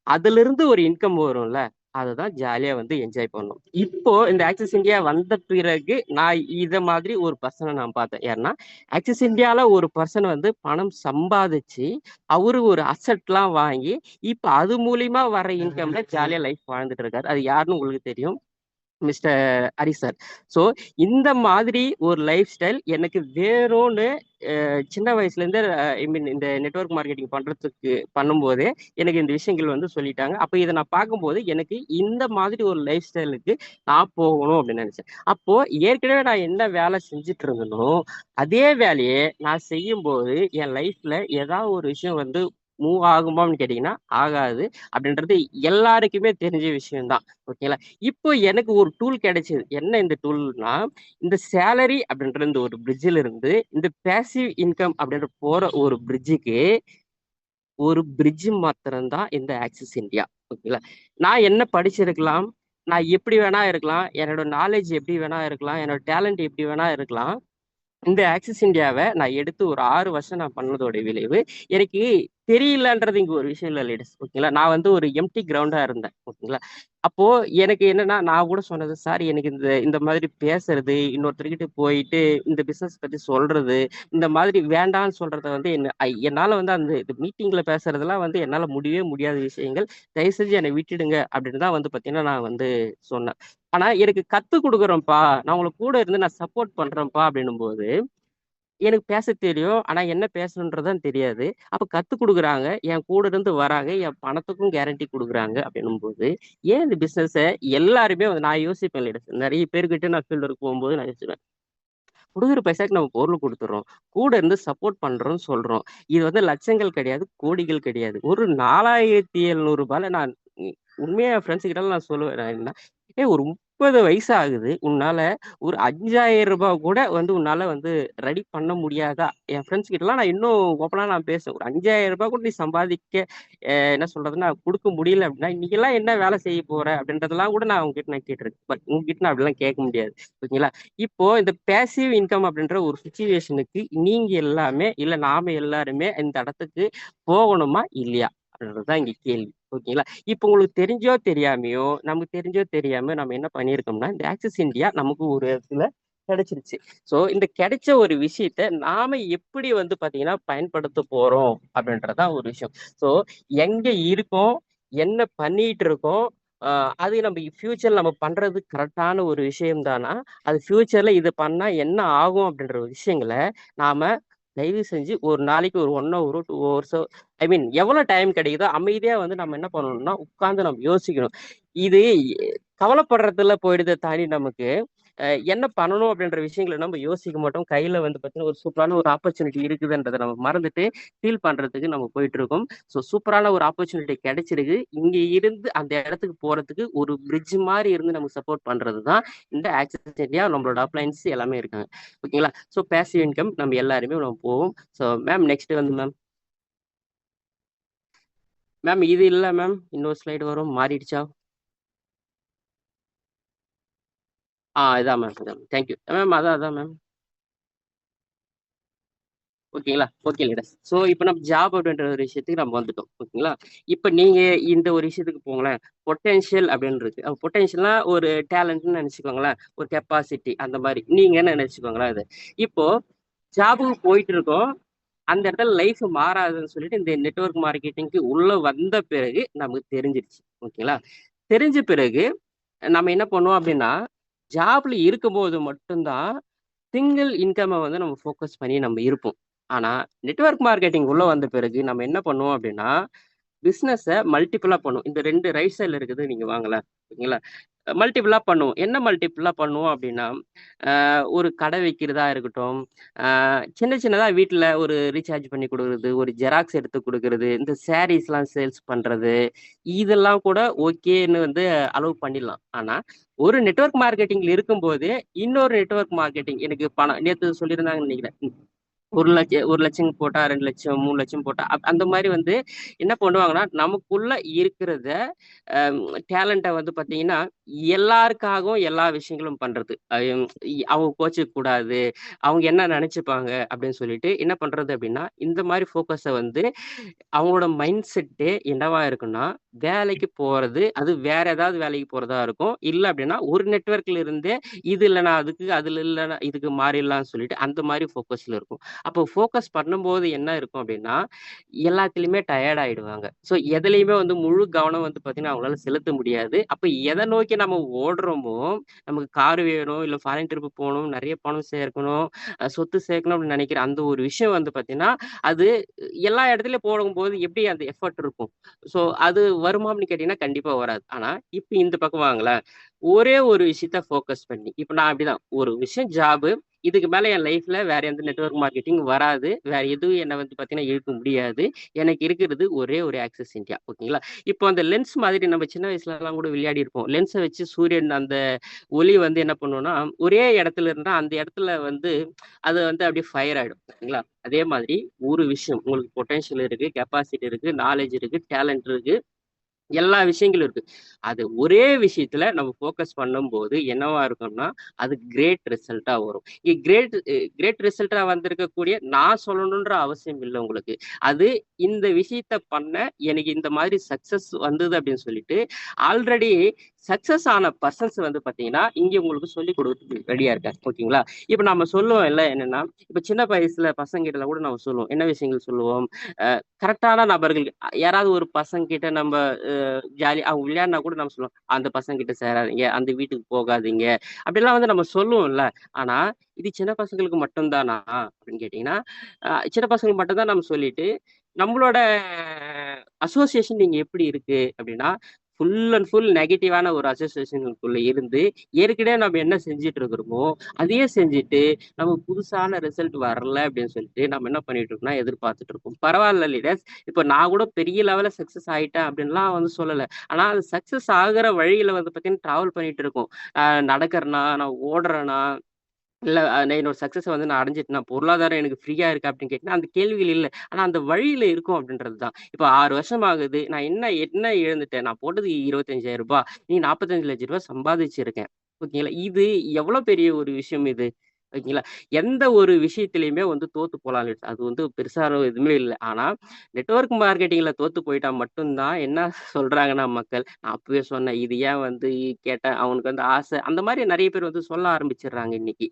அதிலிருந்து ஒரு இன்கம் வரும்ல, அததான் ஜாலியா வந்து என்ஜாய் பண்ணணும். இப்போ இந்த ஆக்சிஸ் இந்தியா வந்த பிறகு, நான் இத மாதிரி ஒரு பெர்சன நான் பார்த்தேன். யாருன்னா, ஆக்சிஸ் இந்தியால ஒரு பெர்சன் வந்து பணம் சம்பாதிச்சு, அவரு ஒரு அசெட்லாம் வாங்கி, இப்ப அது மூலியமா வர இன்கம்ல ஜாலியா லைஃப் வாழ்ந்துட்டு இருக்காரு. அது யாருன்னு உங்களுக்கு தெரியும். Mister Hari sir. ஸோ இந்த மாதிரி ஒரு லைஃப் ஸ்டைல் எனக்கு வேணும்னு சின்ன வயசுலேருந்து ஐ மீன் இந்த நெட்வொர்க் மார்க்கெட்டிங் பண்ணும்போதே எனக்கு இந்த விஷயங்கள் வந்து சொல்லிட்டாங்க. அப்போ இதை நான் பார்க்கும்போது எனக்கு இந்த மாதிரி ஒரு லைஃப் ஸ்டைலுக்கு நான் போகணும் அப்படின்னு நினைச்சேன். அப்போ ஏற்கனவே நான் என்ன வேலை செஞ்சுட்டு இருந்தனோ அதே வேலையை நான் செய்யும்போது என் லைஃப்ல ஏதாவது ஒரு விஷயம் வந்து மூவ் ஆகுமான்னு கேட்டீங்கன்னா ஆகாது அப்படின்றது எல்லாருக்குமே தெரிஞ்ச விஷயம்தான். ஓகேங்களா? இப்போ எனக்கு ஒரு டூல் கிடைச்சது. என்ன இந்த டூல்னா, இந்த சேலரி அப்படின்ற இந்த ஒரு பிரிட்ஜில இருந்து, இந்த பேசிவ் இன்கம் அப்படின்ற போற ஒரு பிரிட்ஜுக்கு, ஒரு பிரிட்ஜ் மாத்திரம் தான் இந்த ஆக்சிஸ் இந்தியா. ஓகேங்களா? நான் என்ன படிச்சிருக்கலாம், நான் எப்படி வேணா இருக்கலாம், என்னோட நாலேட்ஜ் எப்படி வேணா இருக்கலாம், என்னோட டேலண்ட் எப்படி வேணா இருக்கலாம். இந்த ஆக்சிஸ் இந்தியாவ நான் எடுத்து ஒரு 6 வருஷம் நான் பண்ணதோட விளைவு, எனக்கு தெரியலன்றது இங்க ஒரு விஷயம் இல்ல லேடீஸ். ஓகேங்களா? நான் வந்து ஒரு எம்ப்டி கிரவுண்டா இருந்தேன். ஓகேங்களா? அப்போ எனக்கு என்னன்னா, நான் கூட சொன்னது, "சார் எனக்கு இந்த இந்த மாதிரி பேசுறது, இன்னொருத்தர்கிட்ட போயிட்டு இந்த பிசினஸ் பத்தி சொல்றது, இந்த மாதிரி வேண்டான்னு சொல்றத வந்து என்னால வந்து அந்த மீட்டிங்ல பேசுறதெல்லாம் வந்து என்னால முடியவே முடியாத விஷயங்கள். தயவு செஞ்சு என்னை விட்டுடுங்க." அப்படின்னு தான் வந்து பார்த்தீங்கன்னா, நான் வந்து சொன்னேன். ஆனா எனக்கு கத்துக் குடுக்குறேன்ப்பா, நான் உங்களுக்கு கூட இருந்து நான் சப்போர்ட் பண்றேன்ப்பா அப்படின்னும்போது எனக்கு பேசத் தெரியும். ஆனா என்ன பேசணுன்றது தான் தெரியாது. அப்ப கத்துக் குடுக்குறாங்க. என் கூட இருந்து வராங்க. என் பணத்துக்கும் கேரண்டி குடுக்குறாங்க அப்படின்னும்போது, ஏன் இந்த பிசினஸ எல்லாருமே வந்து நான் யோசிப்பேன் லேடீஸ். நெறைய பேர்கிட்ட நான் ஃபீல்ட் ஒர்க் போகும்போது நான் யோசிப்பேன். குடுக்குற பைசாக்கு நம்ம பொருள் குடுத்துர்றோம். கூட இருந்து சப்போர்ட் பண்றோம்னு சொல்றோம். இது வந்து லட்சங்கள் கிடையாது, கோடிகள் கிடையாது. ஒரு ரூ. 4700ல நான் உண்மையா என் ஃப்ரெண்ட்ஸ் கிட்டலாம் நான் சொல்லுவேன். நான் என்ன, "ஏய் ஒரு 30 வயசு ஆகுது. உன்னால ஒரு ரூ. 5000 கூட வந்து உன்னால வந்து ரெடி பண்ண முடியாதா?" என் ஃப்ரெண்ட்ஸ் கிட்டலாம் நான் இன்னும் ஓப்பனா நான் பேசுவேன். "ஒரு ரூ. 5000 கூட நீ சம்பாதிக்க என்ன சொல்றதுன்னா, குடுக்க முடியல அப்படின்னா, நீங்கலாம் என்ன வேலை செய்ய போற?" அப்படின்றதெல்லாம் கூட நான் உங்ககிட்ட நான் கேட்டுருக்கேன். பட் உங்ககிட்ட நான் அப்படிலாம் கேட்க முடியாது. ஓகேங்களா? இப்போ இந்த பேசிவ் இன்கம் அப்படின்ற ஒரு சிச்சுவேஷனுக்கு நீங்க எல்லாமே, இல்ல நாம எல்லாருமே இந்த இடத்துக்கு போகணுமா? இல்லையா? அப்படின்றதுதான் இங்க கேள்வி. ஓகேங்களா? இப்போ உங்களுக்கு தெரிஞ்சோ தெரியாமயோ, நமக்கு தெரிஞ்சோ தெரியாமயோ நம்ம என்ன பண்ணியிருக்கோம்னா, இந்த ஆக்சிஸ் இந்தியா நமக்கு ஒரு இடத்துல கிடைச்சிருச்சு. ஸோ இந்த கிடைச்ச ஒரு விஷயத்த நாம எப்படி வந்து பார்த்தீங்கன்னா, பயன்படுத்த போறோம் அப்படின்றது தான் ஒரு விஷயம். ஸோ எங்க இருக்கோம்? என்ன பண்ணிட்டு இருக்கோம்? அ அது நம்ம ஃபியூச்சர்ல நம்ம பண்றது கரெக்ட்டான ஒரு விஷயம் தானா? அது ஃபியூச்சர்ல இது பண்ணா என்ன ஆகும் அப்படின்ற ஒரு விஷயங்கள நாம தயவு செஞ்சு ஒரு நாளைக்கு ஒரு 1 ஹவரோ, 2 ஹவர்ஸோ ஐ மீன் எவ்வளோ டைம் கிடைக்குதோ அமைதியா வந்து நம்ம என்ன பண்ணணும்னா, உட்கார்ந்து நம்ம யோசிக்கணும். இது கவலைப்படுறதுல போயிடுதே தாண்டி நமக்கு என்ன பண்ணணும் அப்படின்ற விஷயங்கள நம்ம யோசிக்க மாட்டோம். கையில வந்து பார்த்தீங்கன்னா, ஒரு சூப்பரான ஒரு ஆப்பர்ச்சுனிட்டி இருக்குதுன்றத நம்ம மறந்துட்டு ஃபீல் பண்றதுக்கு நம்ம போயிட்டுருக்கோம். ஸோ சூப்பரான ஒரு ஆப்பர்ச்சுனிட்டி கிடைச்சிருக்கு. இங்க இருந்து அந்த இடத்துக்கு போறதுக்கு ஒரு பிரிட்ஜ் மாரி இருந்து நமக்கு சப்போர்ட் பண்றது தான் இந்த ஆக்சிஸ் இந்தியா நம்மளோட அப்ளையன்ஸ் எல்லாமே இருக்காங்க. ஓகேங்களா? ஸோ பேசிவ் இன்கம் நம்ம எல்லாருமே நம்ம போவோம். ஸோ மேம் நெக்ஸ்ட் வந்து மேம். மேம் இது இல்ல மேம். இன்னொரு ஸ்லைடு வரும். மாறிடுச்சா? இதான் மேம். இதான். Thank you. மேம் அதான் அதான் மேம். ஓகேங்களா? Okay leaders. ஸோ இப்ப நம்ம ஜாப் அப்படின்ற ஒரு விஷயத்துக்கு நம்ம வந்துட்டோம். ஓகேங்களா? இப்ப நீங்க இந்த ஒரு விஷயத்துக்கு போங்களேன். பொட்டன்ஷியல் அப்படின்னு இருக்கு. பொட்டன்ஷியல்னா ஒரு டேலண்ட்ன்னு நெனச்சுக்கோங்களேன். ஒரு கெப்பாசிட்டி அந்த மாரி. நீங்கன்னு நெனச்சுக்கோங்களேன் அது. இப்போ ஜாபுக்கு போயிட்டு இருக்கோம். அந்த இடத்துல லைஃப் மாறாதுன்னு சொல்லிட்டு இந்த நெட்வொர்க் மார்க்கெட்டிங்க்கு உள்ள வந்த பிறகு நமக்கு தெரிஞ்சிருச்சு. ஓகேங்களா? தெரிஞ்ச பிறகு நம்ம என்ன பண்ணுவோம் அப்படின்னா, ஜாப்ல இருக்கும்போது மட்டும் தான் சிங்கிள் இன்கம்ம வந்து நம்ம ஃபோக்கஸ் பண்ணி நம்ம இருப்போம். ஆனா, நெட்வொர்க் மார்க்கெட்டிங் உள்ள வந்த பிறகு நம்ம என்ன பண்ணுவோம் அப்படின்னா, பிசினஸ மல்டிபிளா பண்ணும். இந்த 2 ரைட் சைடுல இருக்குது நீங்க வாங்கலாம். ஓகேங்களா? மல்டிபிளா பண்ணுவோம். என்ன மல்டிபிளா பண்ணுவோம் அப்டின்னா, ஒரு கடை வைக்கிறதா இருக்கட்டும், அ சின்ன சின்னதா வீட்ல ஒரு ரீசார்ஜ் பண்ணி குடுக்குறது, ஒரு ஜெராக்ஸ் எடுத்து குடுக்குறது, இந்த சாரீஸ்லாம் சேல்ஸ் பண்றது, இதெல்லாம் கூட ஓகேன்னு வந்து அலோவ் பண்ணிடலாம். ஆனா, ஒரு நெட்வொர்க் மார்க்கெட்டிங்ல இருக்கும்போது, இன்னொரு நெட்வொர்க் மார்க்கெட்டிங் எனக்கு பணம் நேத்து சொல்லியிருந்தாங்கன்னு நெனைக்கிறேன். 1,00,000 போட்டா, 2,00,000, 3,00,000 போட்டா, அந்த மாரி வந்து என்ன பண்ணுவாங்கன்னா, நமக்குள்ள இருக்கிறத அ டேலண்ட்ட வந்து பார்த்தீங்கன்னா, எல்லாருக்காகவும் எல்லா விஷயங்களும் பண்றது. அவங்க கோச்சுக்க கூடாது, அவங்க என்ன நெனச்சுப்பாங்க அப்படின்னு சொல்லிட்டு என்ன பண்றது அப்படின்னா, இந்த மாரி ஃபோக்கஸ வந்து அவங்களோட மைண்ட் செட்டே என்னவா இருக்குன்னா, வேலைக்கு போறது, அது வேற ஏதாவது வேலைக்கு போறதா இருக்கும். இல்ல அப்படின்னா, ஒரு நெட்வொர்க்ல இருந்தே இது இல்லன்னா அதுக்கு, அதுல இல்லன்னா இதுக்கு மாறிடலாம்னு சொல்லிட்டு அந்த மாரி ஃபோக்கஸ்ல இருக்கும். அப்போ ஃபோக்கஸ் பண்ணும்போது என்ன இருக்கும் அப்படின்னா, எல்லாத்துலயுமே டயர்ட் ஆயிடுவாங்க. ஸோ எதுலயுமே வந்து முழு கவனம் வந்து பார்த்தீங்கன்னா, அவங்களால செலுத்த முடியாது. அப்ப எத நோக்கி நம்ம ஓடுறோமோ, நமக்கு கார் வேணும், இல்ல ஃபாரின் ட்ரிப் போணும், நெறைய பணம் சேர்க்கணும், சொத்து சேர்க்கணும் அப்படின்னு நெனைக்கிற அந்த ஒரு விஷயம் வந்து பார்த்தீங்கன்னா, அது எல்லா இடத்துலயும் போடும்போது எப்படி அந்த எஃபோர்ட் இருக்கும்? ஸோ அது வருமான்னு கேட்டீங்கன்னா, கண்டிப்பா வராது. ஆனா, இப்ப இந்த பக்கம் வாங்களேன். ஒரே ஒரு விஷயத்த ஃபோக்கஸ் பண்ணி இப்ப நான் அப்படிதான். ஒரு விஷயம் ஜாபு. இதுக்கு மேல என் லைஃப்ல வேற எந்த நெட்வொர்க் மார்க்கெட்டிங் வராது. வேற எதுவும் என்ன வந்து பார்த்தீங்கன்னா, இழுக்க முடியாது. எனக்கு இருக்கிறது ஒரே ஒரு ஆக்சஸ் இந்தியா. ஓகேங்களா? இப்போ அந்த லென்ஸ் மாதிரி நம்ம சின்ன வயசுலலாம் கூட விளையாடியிருப்போம். லென்ஸ வச்சு சூரியன் அந்த ஒளி வந்து என்ன பண்ணும்னா, ஒரே இடத்துல இருந்தா அந்த இடத்துல வந்து அது வந்து அப்படியே ஃபயர் ஆயிடும். ஓகேங்களா? அதே மாதிரி ஒரு விஷயம் உங்களுக்கு பொட்டன்ஷியல் இருக்கு, கெப்பாசிட்டி இருக்கு, நாலேட்ஜ் இருக்கு, டேலண்ட் இருக்கு. எல்லா விஷயங்களும் இருக்கு. அது ஒரே விஷயத்துல நம்ம ஃபோக்கஸ் பண்ணும்போது என்னவா இருக்கும்னா, அது கிரேட் ரிசல்ட்டா வரும். கிரேட் ரிசல்ட்டா வந்திருக்கக்கூடிய நான் சொல்லணுன்ற அவசியம் இல்ல உங்களுக்கு. அது இந்த விஷயத்த பண்ண எனக்கு இந்த மாதிரி சக்சஸ் வந்தது அப்படின்னு சொல்லிட்டு, ஆல்ரெடி சக்சஸ் ஆன பெர்சன்ஸ் வந்து பார்த்தீங்கன்னா, இங்க உங்களுக்கு சொல்லிக் குடுக்கறதுக்கு ரெடியா இருக்காங்க. ஓகேங்களா? இப்ப நம்ம சொல்லுவோம்ல என்னன்னா, இப்ப சின்ன வயசுல பசங்ககிட்டலாம் கூட நம்ம சொல்லுவோம். என்ன விஷயங்கள் சொல்லுவோம்? கரெக்ட்டான நபர்கள் யாராவது ஒரு பசங்ககிட்ட நம்ப ஜாலியா அவங்க விளையாடினா கூட நம்ம சொல்லுவோம். அந்த பசங்க கிட்ட சேராதீங்க, அந்த வீட்டுக்கு போகாதீங்க. அப்படிலாம் வந்து நம்ம சொல்லுவோம்ல. ஆனா, இது சின்ன பசங்களுக்கு மட்டும் தானா? அப்படின்னு கேட்டீங்கன்னா, சின்ன பசங்களுக்கு மட்டும் தான் நம்ம சொல்லிட்டு, நம்மளோட அசோசியேஷன் இங்க எப்படி இருக்கு அப்படின்னா, ஃபுல் அண்ட் ஃபுல் நெகட்டிவான ஒரு அசோசியேஷனுக்குள்ள இருந்து, ஏற்கனவே நம்ம என்ன செஞ்சுட்டு இருக்கிறோமோ, அதையே செஞ்சுட்டு, நமக்கு புதுசான ரிசல்ட் வரல அப்படின்னு சொல்லிட்டு, நம்ம என்ன பண்ணிட்டு இருக்கோம்னா, எதிர்பார்த்துட்டு இருக்கோம். பரவால்ல லீடர்ஸ். இப்ப நான் கூட பெரிய லெவல்ல சக்சஸ் ஆயிட்டேன் அப்படின்லாம் வந்து சொல்லல. ஆனா, அது சக்சஸ் ஆகுற வழியில வந்து பார்த்தீங்கன்னா, டிராவல் பண்ணிட்டு இருக்கோம். நடக்கிறேனா, நான் ஓடுறேனா, இல்ல நான் என்னோட சக்சஸ வந்து நான் அடைஞ்சுட்டேனா, பொருளாதாரம் எனக்கு ஃப்ரீயா இருக்கா அப்படின்னு கேட்டீங்கன்னா, அந்த கேள்விகள் இல்ல. ஆனா அந்த வழியில இருக்கோம் அப்படின்றது தான். இப்ப 6 வருஷம் ஆகுது. நான் என்ன என்ன இழந்துட்டேன்? நான் போட்டது ரூ. 25,000 நீ ரூ. 45,00,000 சம்பாதிச்சிருக்கேன். ஓகேங்களா? இது எவ்வளோ பெரிய ஒரு விஷயம் இது. ஓகேங்களா? எந்த ஒரு விஷயத்திலயுமே வந்து தோத்து போலாம். அது வந்து பெருசா எதுவுமே இல்ல. ஆனா நெட்வொர்க் மார்க்கெட்டிங்ல தோத்து போயிட்டா மட்டும் தான் என்ன சொல்றாங்கன்னா மக்கள், நான் அப்பவே சொன்னேன். இது ஏன் வந்து கேட்டேன். அவனுக்கு வந்து ஆசை. அந்த மாரி நெறைய பேர் வந்து சொல்ல ஆரம்பிச்சுடுறாங்க இன்னைக்கு.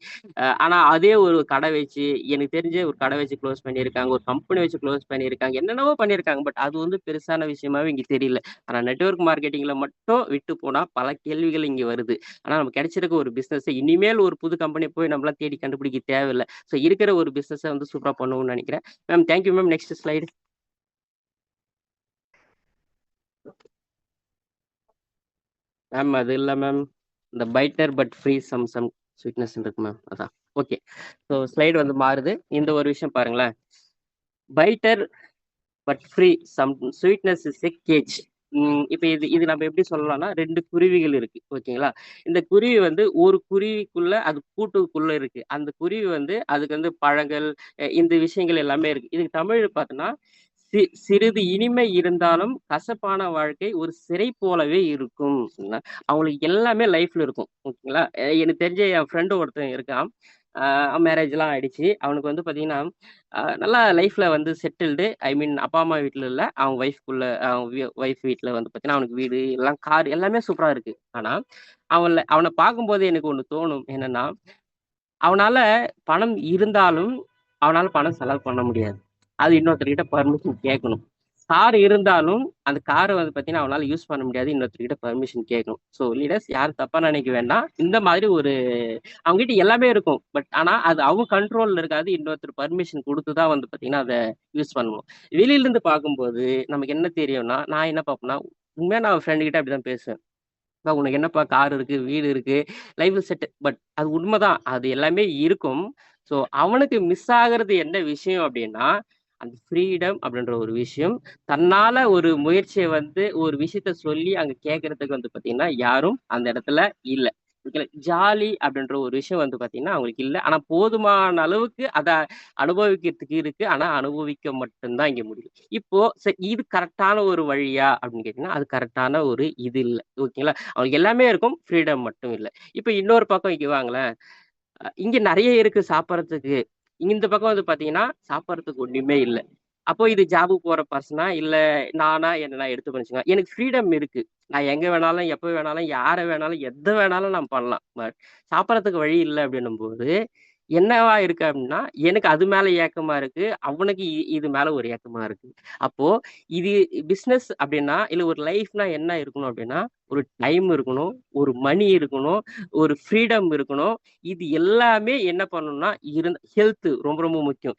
ஆனா அதே ஒரு கடை வச்சு எனக்கு தெரிஞ்சு ஒரு கடை வச்சு குளோஸ் பண்ணியிருக்காங்க. ஒரு கம்பெனி வச்சு குளோஸ் பண்ணியிருக்காங்க. என்னென்னவோ பண்ணியிருக்காங்க. பட் அது வந்து பெருசான விஷயமாவே இங்க தெரியல. ஆனா நெட்வொர்க் மார்க்கெட்டிங்ல மட்டும் விட்டு போனா பல கேள்விகள் இங்க வருது. ஆனா நமக்கு கிடைச்சிருக்க ஒரு பிசினஸ் இனிமேல் ஒரு புது கம்பெனி போய் நம்மலாம் தேடி கண்டுபிடிக்க தேவையில்ல. ஸோ இருக்கிற ஒரு பிசினஸ வந்து சூப்பரா பண்ணுவோம்னு நெனைக்கிறேன். Ma'am thank you ma'am. Next slide. Ma'am அது இல்ல மேம். இந்த bitter but free some sweetness இருக்கு மேம். அதான். ஓகே. ஸோ ஸ்லைடு வந்து மாறுது. இந்த ஒரு விஷயம் பாருங்களேன். Bitter but free some sweetness is a cage. இப்ப இது இது நம்ம எப்படி சொல்லலாம்னா 2 குருவிகள் இருக்கு. ஓகேங்களா? இந்த குருவி வந்து ஒரு குருவிக்குள்ள அது கூட்டுக்குள்ள இருக்கு. அந்த குருவி வந்து அதுக்கு வந்து பழங்கள், இந்த விஷயங்கள் எல்லாமே இருக்கு. இதுக்கு தமிழ் பார்த்தோன்னா, சிறிது இனிமை இருந்தாலும் கசப்பான வாழ்க்கை ஒரு சிறை போலவே இருக்கும். அவங்களுக்கு எல்லாமே லைஃப்ல இருக்கும். ஓகேங்களா? எனக்கு தெரிஞ்ச என் ஃப்ரெண்ட் ஒருத்தன் இருக்கான். மேரேஜ்லாம் ஆயிடுச்சு. அவனுக்கு வந்து பார்த்தீங்கன்னா, நல்லா லைஃப்ல வந்து செட்டில்டு. ஐ மீன் அப்பா, அம்மா வீட்ல இல்ல. அவங்க ஒய்ஃப் வீட்ல வந்து பார்த்தீங்கன்னா, அவனுக்கு வீடு, எல்லாம் கார் எல்லாமே சூப்பரா இருக்கு. ஆனா, அவன பார்க்கும்போது எனக்கு ஒண்ணு தோணும். என்னன்னா, அவனால பணம் இருந்தாலும், அவனால பணம் செலவு பண்ண முடியாது. அது இன்னொருத்தர்கிட்ட பெர்மிஷன் கேட்கணும். கார் இருந்தாலும் அந்த காரை வந்து பார்த்தீங்கன்னா அவனால யூஸ் பண்ண முடியாது. இன்னொருத்தர்கிட்ட பெர்மிஷன் கேட்கணும். ஸோ லீடர்ஸ் யாரும் தப்பா நினைக்க வேண்டாம். இந்த மாதிரி ஒரு அவங்ககிட்ட எல்லாமே இருக்கும். பட் ஆனா அது அவங்க கண்ட்ரோல்ல இருக்காது. இன்னொருத்தர் பெர்மிஷன் குடுத்து தான் வந்து பார்த்தீங்கன்னா, அத யூஸ் பண்ணணும். வெளியில இருந்து பார்க்கும்போது நமக்கு என்ன தெரியும்னா, நான் என்ன பார்ப்பேன்னா, உண்மையா நான் ஃப்ரெண்ட் கிட்ட அப்படிதான் பேசுவேன். "அப்பா உனக்கு என்னப்பா கார் இருக்கு, வீடு இருக்கு, லைஃப் செட்." பட் அது உண்மதான். அது எல்லாமே இருக்கும். ஸோ அவனுக்கு மிஸ் ஆகுறது என்ன விஷயம் அப்படின்னா, அந்த ஃப்ரீடம் அப்படின்ற ஒரு விஷயம். தன்னால ஒரு முயற்சிய வந்து ஒரு விஷயத்த சொல்லி அங்க கேட்கறதுக்கு வந்து பார்த்தீங்கன்னா, யாரும் அந்த இடத்துல இல்ல. ஓகேங்களா. ஜாலி அப்படின்ற ஒரு விஷயம் வந்து பார்த்தீங்கன்னா, அவங்களுக்கு இல்ல. ஆனா போதுமான அளவுக்கு அத அனுபவிக்கிறதுக்கு இருக்கு. ஆனா அனுபவிக்க மட்டும் தான் இங்க முடியும். இப்போ இது கரெக்ட்டான ஒரு வழியா அப்படின்னு கேட்டீங்கன்னா, அது கரெக்ட்டான ஒரு இது இல்ல. ஓகேங்களா. அவங்களுக்கு எல்லாமே இருக்கும். ஃப்ரீடம் மட்டும் இல்ல. இப்ப இன்னொரு பக்கம் இங்க வாங்களேன். இங்க நெறைய இருக்கு சாப்பிடறதுக்கு. இந்த பக்கம் வந்து பார்த்தீங்கன்னா, சாப்பிடறதுக்கு ஒண்ணுமே இல்ல. அப்போ இது ஜாப்க்கு போற பர்சனா, இல்ல நானா என்ன நான் எடுத்துப்பேன்னு வச்சுக்கோங்க. எனக்கு ஃப்ரீடம் இருக்கு. நான் எங்க வேணாலும், எப்ப வேணாலும், யார வேணாலும், எத வேணாலும் நான் பண்ணலாம். பட் சாப்பிடறதுக்கு வழி இல்ல அப்படின்னும்போது, என்னவா இருக்கு அப்படின்னா, எனக்கு அது மேல ஏக்கமா இருக்கு. அவனுக்கு இது மேல ஒரு ஏக்கமா இருக்கு. அப்போ இது பிசினஸ் அப்படின்னா, இல்ல ஒரு லைஃப்னா என்ன இருக்கணும் அப்படின்னா, ஒரு டைம் இருக்கணும், ஒரு மணி இருக்கணும், ஒரு ஃப்ரீடம் இருக்கணும். இது எல்லாமே என்ன பண்ணணும்னா, ஹெல்த் ரொம்ப ரொம்ப முக்கியம்.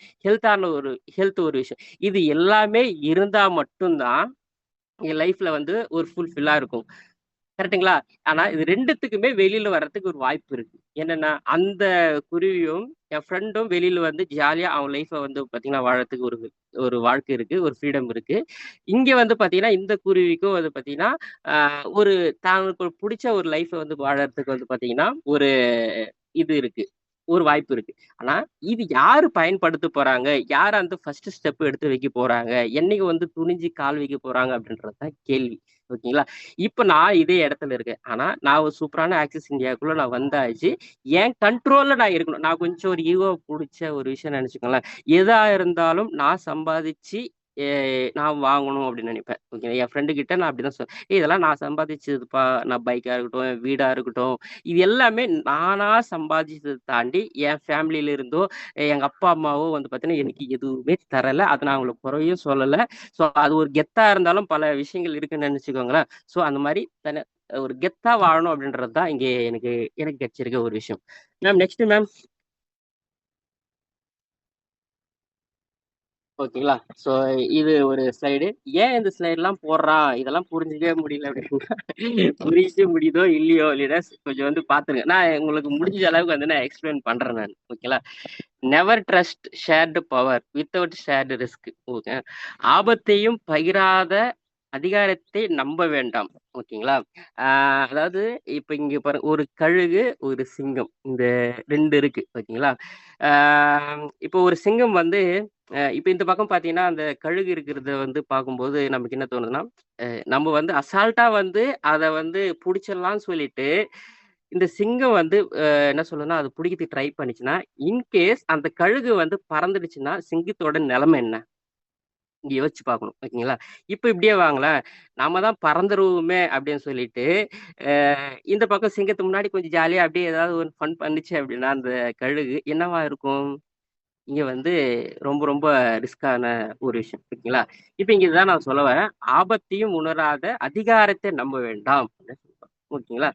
ஹெல்த் ஒரு விஷயம். இது எல்லாமே இருந்தா மட்டும் தான், என் லைஃப்ல வந்து ஒரு ஃபுல்ஃபில்லா இருக்கும். கரெக்ட்டுங்களா? ஆனா இது 2த்துக்குமே வெளில வர்றதுக்கு ஒரு வாய்ப்பு இருக்கு. என்னன்னா, அந்த குருவியும், என் ஃப்ரெண்டும் வெளில வந்து ஜாலியா அவன் லைஃப்ப வந்து பாத்தீங்கன்னா, வாழறதுக்கு ஒரு ஒரு வாழ்க்கை இருக்கு. ஒரு ஃப்ரீடம் இருக்கு. இங்க வந்து பாத்தீங்கன்னா, இந்த குருவிக்கும் வந்து பாத்தீங்கன்னா, அ ஒரு தனக்கு புடிச்ச ஒரு லைஃப்ப வந்து வாழறதுக்கு வந்து பாத்தீங்கன்னா, ஒரு இது இருக்கு. ஒரு வாய்ப்பு இருக்கு. ஆனா, இது யாரு பயன்படுத்த போறாங்க? யார் அந்த ஃபர்ஸ்ட் ஸ்டெப் எடுத்து வைக்க போறாங்க? என்னைக்கு வந்து துணிஞ்சு கால் வைக்க போறாங்க? அப்படின்றது தான் கேள்வி. ஓகேங்களா? இப்ப நான் இதே இடத்துல இருக்கேன். ஆனா, நான் ஒரு சூப்பரான ஆக்சஸ் இந்தியாக்குள்ள நான் வந்தாச்சு. என் கண்ட்ரோல்ல நான் இருக்கணும். நான் கொஞ்சம் ஒரு ஈகோ புடிச்ச ஒரு விஷயம் நெனச்சுக்கோங்களேன். எதா இருந்தாலும் நான் சம்பாதிச்சு எ நான் வாங்கணும் அப்படின்னு நெனைப்பேன். ஓகே. என் ஃப்ரெண்டு கிட்ட நான் அப்படிதான் "ஏய் இதெல்லாம் நான் சம்பாதிச்சதுப்பா. நான் பைக்கா இருக்கட்டும், என் வீடா இருக்கட்டும், இது எல்லாமே நானா சம்பாதிச்சத தாண்டி என் ஃபேமிலில இருந்தோ, எங்க அப்பா, அம்மாவோ வந்து பார்த்தீங்கன்னா, எனக்கு எதுவுமே தரல. அத நான் அவங்கள குறையும் சொல்லல. ஸோ அது ஒரு கெத்தா இருந்தாலும் பல விஷயங்கள் இருக்குன்னு நெனச்சுக்கோங்களேன். ஸோ அந்த மாரி ஒரு கெத்தா வாழணும் அப்படின்றது தான் இங்கே எனக்கு எனக்கு கிடைச்சிருக்க ஒரு விஷயம். Ma'am next ma'am. ஓகேங்களா? ஸோ இது ஒரு ஸ்லைடு. ஏன் இந்த ஸ்லைட்லாம் போடுறான்? இதெல்லாம் புரிஞ்சுக்கவே முடியல அப்படின்னா, புரிஞ்சுக்க முடியுதோ இல்லையோ லீடர்ஸ் கொஞ்சம் வந்து பார்த்துருங்க. நான் உங்களுக்கு முடிஞ்ச அளவுக்கு வந்து நான் எக்ஸ்பிளைன் பண்றேன் நானு. ஓகேங்களா? Never trust shared power without shared risk. Okay. ஆபத்தையும் பகிராத அதிகாரத்தை நம்ப வேண்டாம். ஓகேங்களா? ஆ அதாவது இப்ப இங்க பாருங்க ஒரு கழுகு, ஒரு சிங்கம். இந்த 2 இருக்கு. ஓகேங்களா? ஆ இப்போ ஒரு சிங்கம் வந்து இப்ப இந்த பக்கம் பார்த்தீங்கன்னா, அந்த கழுகு இருக்கிறத வந்து பார்க்கும்போது நமக்கு என்ன தோணுதுன்னா, நம்ம வந்து அசால்ட்டா வந்து அத வந்து புடிச்சிடலாம்னு சொல்லிட்டு, இந்த சிங்கம் வந்து என்ன சொல்லும்னா, அது புடிக்கிறதுக்கு ட்ரை பண்ணுச்சுன்னா, இன்கேஸ் அந்த கழுகு வந்து பறந்துடுச்சுன்னா, சிங்கத்தோட நிலைமை என்ன? இங்க யோசிச்சு பார்க்கணும். ஓகேங்களா? இப்ப இப்படியே வாங்களேன், நாம தான் பறந்துருவோமே அப்படின்னு சொல்லிட்டு, அ இந்த பக்கம் சிங்கத்து முன்னாடி கொஞ்சம் ஜாலியா அப்படியே ஏதாவது ஒரு ஃபன் பண்ணுச்சு அப்படின்னா, அந்த கழுகு என்னவா இருக்கும்? இங்க வந்து ரொம்ப ரொம்ப ரிஸ்க்கான ஒரு விஷயம். ஓகேங்களா? இப்ப இங்க இதுதான் நான் சொல்ல வரேன். ஆபத்தையும் உணராத அதிகாரத்தை நம்ப வேண்டாம். அப்படின்னு சொல்றேன். ஓகேங்களா?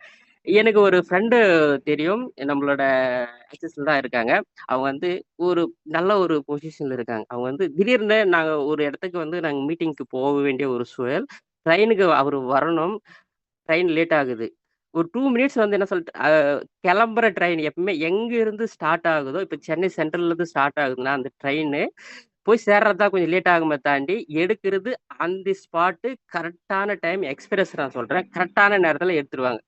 எனக்கு ஒரு ஃப்ரெண்டு தெரியும். நம்மளோட ஆக்சிஸ்ல தான் இருக்காங்க. அவங்க வந்து ஒரு நல்ல ஒரு பொசிஷன்ல இருக்காங்க. அவங்க வந்து திடீர்னு நாங்க ஒரு இடத்துக்கு வந்து நாங்க மீட்டிங்க்கு போக வேண்டிய ஒரு சூழல். ட்ரெயினுக்கு அவரு வரணும். ட்ரெயின் லேட் ஆகுது. ஒரு 2 மினிட்ஸ் வந்து என்ன சொல்ட்டு கெளம்புற ட்ரெயின் எப்பவுமே எங்க இருந்து ஸ்டார்ட் ஆகுதோ, இப்ப சென்னை சென்ட்ரல்ல இருந்து ஸ்டார்ட் ஆகுதுன்னா, அந்த ட்ரெயினு போய் சேர்றது தான் கொஞ்சம் லேட் ஆகுமே தாண்டி, எடுக்கிறது ஆன் தி ஸ்பாட்டு கரெக்ட்டான டைம் எக்ஸ்பிரஸ் நான் சொல்றேன். கரெக்ட்டான நேரத்துல எடுத்துருவாங்க.